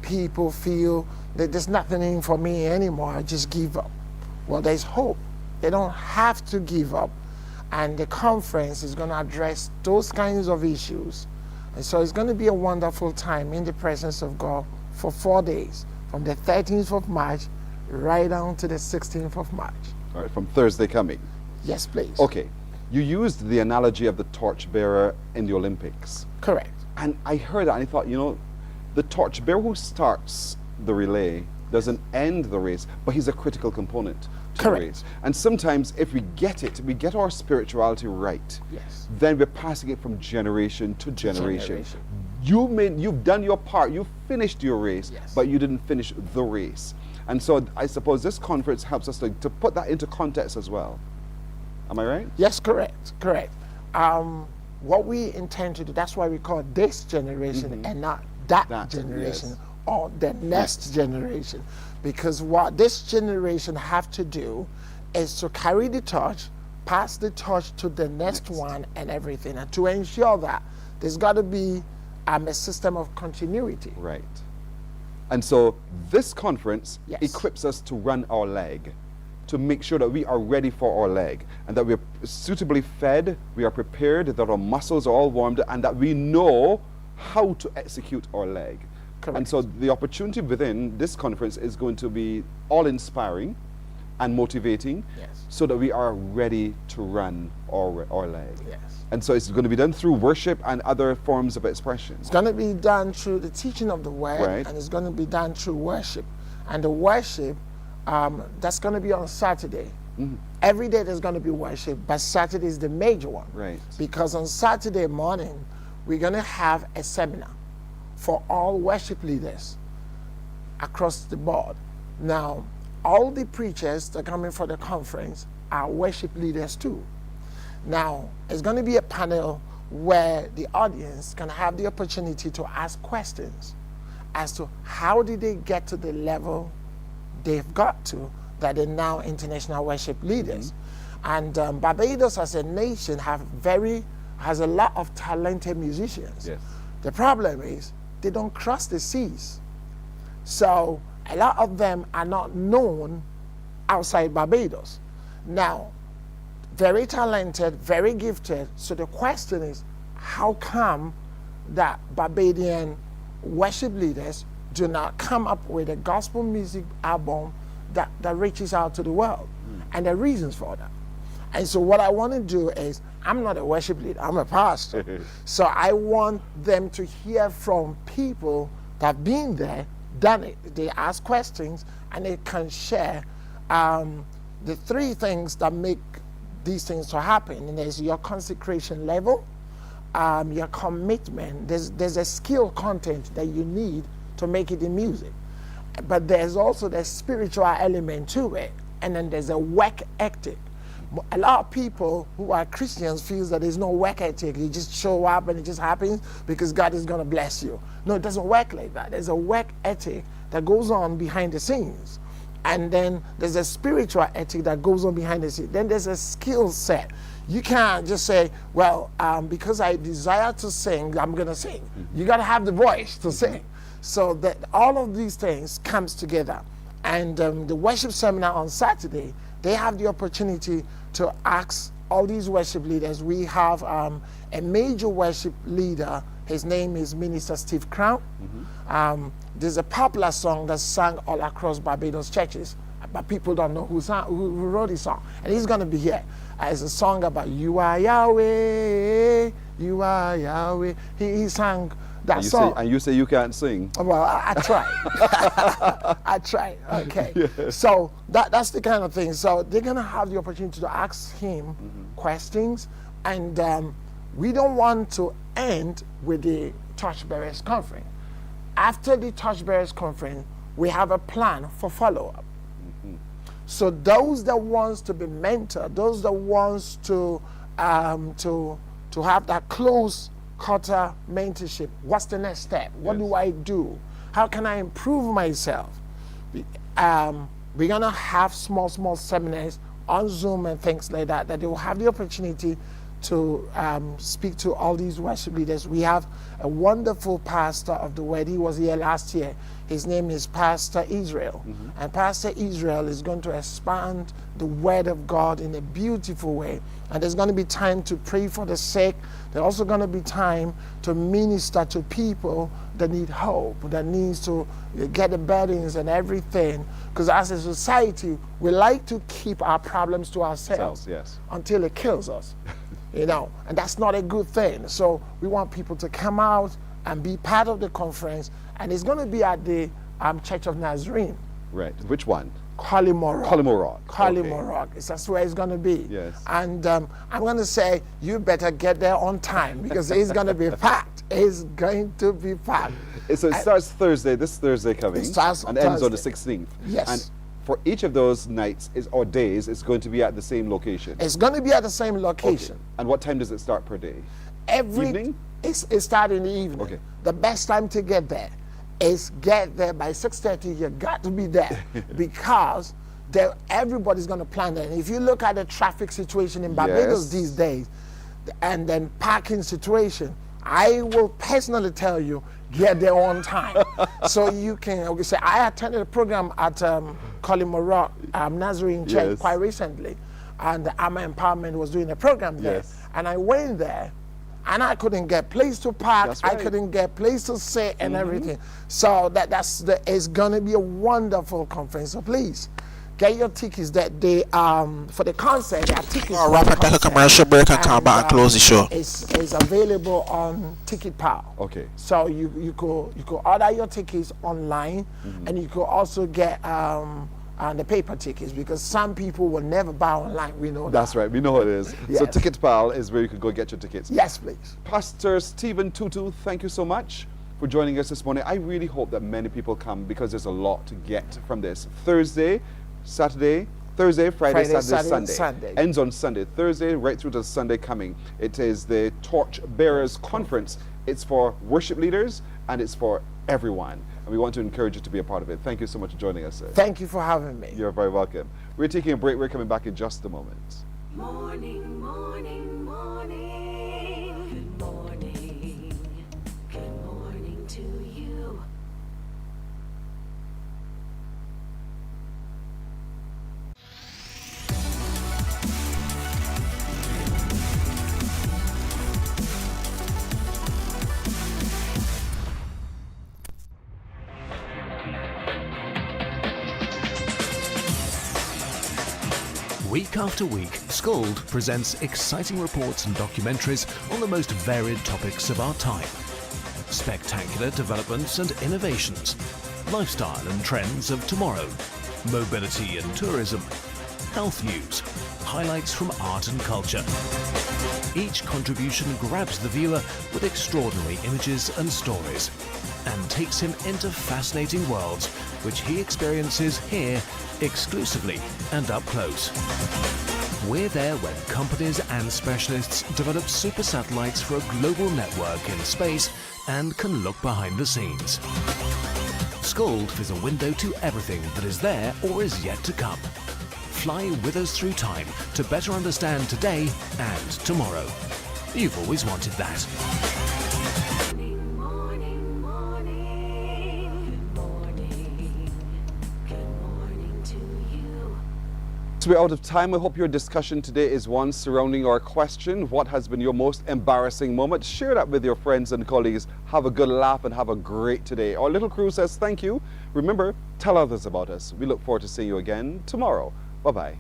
people feel that there's nothing in for me anymore, I just give up. Well, there's hope. They don't have to give up. And the conference is going to address those kinds of issues. And so it's going to be a wonderful time in the presence of God for 4 days, from the 13th of March right down to the 16th of March. All right, from Thursday coming. Yes, please. Okay. You used the analogy of the torchbearer in the Olympics. Correct. And I heard that and I thought, the torchbearer who starts the relay doesn't end the race, but he's a critical component to the race. And sometimes if we get our spirituality right, yes, then we're passing it from generation to generation. You've done your part, you've finished your race, but you didn't finish the race. And so I suppose this conference helps us to put that into context as well. Am I right? Yes, correct. What we intend to do, that's why we call it this generation and not that generation or the next generation. Because what this generation have to do is to carry the torch, pass the torch to the next one and everything. And to ensure that there's got to be a system of continuity. Right. And so this conference equips us to run our leg, to make sure that we are ready for our leg and that we're suitably fed, we are prepared, that our muscles are all warmed, and that we know how to execute our leg. Correct. And so the opportunity within this conference is going to be all inspiring and motivating, so that we are ready to run our leg. Yes. And so it's going to be done through worship and other forms of expression. It's going to be done through the teaching of the word, and it's going to be done through worship. And the worship, that's going to be on Saturday. Every day there's going to be worship, but Saturday is the major one. Right. Because on Saturday morning, we're going to have a seminar for all worship leaders across the board. Now, all the preachers that are coming for the conference are worship leaders too. Now, it's going to be a panel where the audience can have the opportunity to ask questions as to how did they get to the level they've got to, that they're now international worship leaders. And Barbados as a nation has a lot of talented musicians. Yes. The problem is they don't cross the seas. So a lot of them are not known outside Barbados. Now, very talented, very gifted. So the question is, how come that Barbadian worship leaders do not come up with a gospel music album that reaches out to the world? And there are reasons for that. And so what I want to do is, I'm not a worship leader, I'm a pastor. So I want them to hear from people that have been there, done it. They ask questions and they can share the 3 things that make these things to happen. And there's your consecration level, your commitment. There's a skill content that you need to make it in music. But there's also the spiritual element to it. And then there's a work ethic. A lot of people who are Christians feel that there's no work ethic. You just show up and it just happens because God is going to bless you. No, it doesn't work like that. There's a work ethic that goes on behind the scenes. And then there's a spiritual ethic that goes on behind the scenes. Then there's a skill set. You can't just say, well, because I desire to sing, I'm going to sing. You got to have the voice to sing. So that all of these things comes together. And the worship seminar on Saturday, they have the opportunity to ask all these worship leaders. We have a major worship leader. His name is Minister Steve Crown. There's a popular song that's sung all across Barbados churches, but people don't know who wrote the song. And he's going to be here. It's a song about you are Yahweh, you are Yahweh. He sang that song. And you say you can't sing. Well, I try. I try. Okay. Yeah. So that's the kind of thing. So they're going to have the opportunity to ask him questions. And we don't want to end with the Torchbearers Conference. After the Torchbearers Conference, we have a plan for follow-up. So those that wants to be mentored, those that wants to have that close quarter mentorship, what's the next step? What do I do? How can I improve myself? We're gonna have small seminars on Zoom and things like that they will have the opportunity to speak to all these worship leaders. We have a wonderful pastor of the word. He was here last year. His name is Pastor Israel. And Pastor Israel is going to expand the word of God in a beautiful way. And there's going to be time to pray for the sick. There's also going to be time to minister to people that need hope, that needs to get the burdens and everything. Because as a society, we like to keep our problems to ourselves until it kills us. You know, and that's not a good thing. So we want people to come out and be part of the conference. And it's going to be at the Church of Nazarene. Right. Which one? Collymore Rock. Collymore Rock. That's where it's going to be. Yes. And I'm going to say, you better get there on time because it's going to be packed. It's going to be packed. So it starts Thursday, this Thursday coming. It starts and ends on the 16th. Yes. And for each of those nights or days, it's going to be at the same location. It's going to be at the same location. Okay. And what time does it start per day? Evening? It starts in the evening. Okay. The best time to get there is get there by 6:30. You got to be there because everybody's going to plan that. And if you look at the traffic situation in Barbados these days, and then parking situation, I will personally tell you, get there on time. So you can say, I attended a program at Collymore Rock Nazarene Church quite recently, and the Ama Empowerment was doing a program there. And I went there, and I couldn't get place to park. I couldn't get place to sit and everything. So it's gonna be a wonderful conference. So please get your tickets that day for the concert. There are tickets. Wrap it, take a commercial break and come back and close the show. It's available on Ticket Pal. Okay. So you could order your tickets online, and you could also get the paper tickets because some people will never buy online. We know That's right. We know it is. Yes. So Ticket Pal is where you can go get your tickets. Yes, please. Pastor Stephen Tutu, thank you so much for joining us this morning. I really hope that many people come because there's a lot to get from this. Thursday, Friday, Saturday, Sunday. Ends on Sunday. Thursday right through to Sunday coming. It is the Torchbearers Conference. It's for worship leaders and it's for everyone. And we want to encourage you to be a part of it. Thank you so much for joining us, sir. Thank you for having me. You're very welcome. We're taking a break. We're coming back in just a moment. Morning, morning, morning. Good morning. Good morning to you. Week after week, Scold presents exciting reports and documentaries on the most varied topics of our time. Spectacular developments and innovations, lifestyle and trends of tomorrow, mobility and tourism, health news, highlights from art and culture. Each contribution grabs the viewer with extraordinary images and stories and takes him into fascinating worlds which he experiences here exclusively and up close. We're there when companies and specialists develop super satellites for a global network in space and can look behind the scenes. Scold is a window to everything that is there or is yet to come. Fly with us through time to better understand today and tomorrow. You've always wanted that. We're out of time. I hope your discussion today is one surrounding our question, what has been your most embarrassing moment? Share that with your friends and colleagues. Have a good laugh and have a great day. Our little crew says thank you. Remember, tell others about us. We look forward to seeing you again tomorrow. Bye-bye.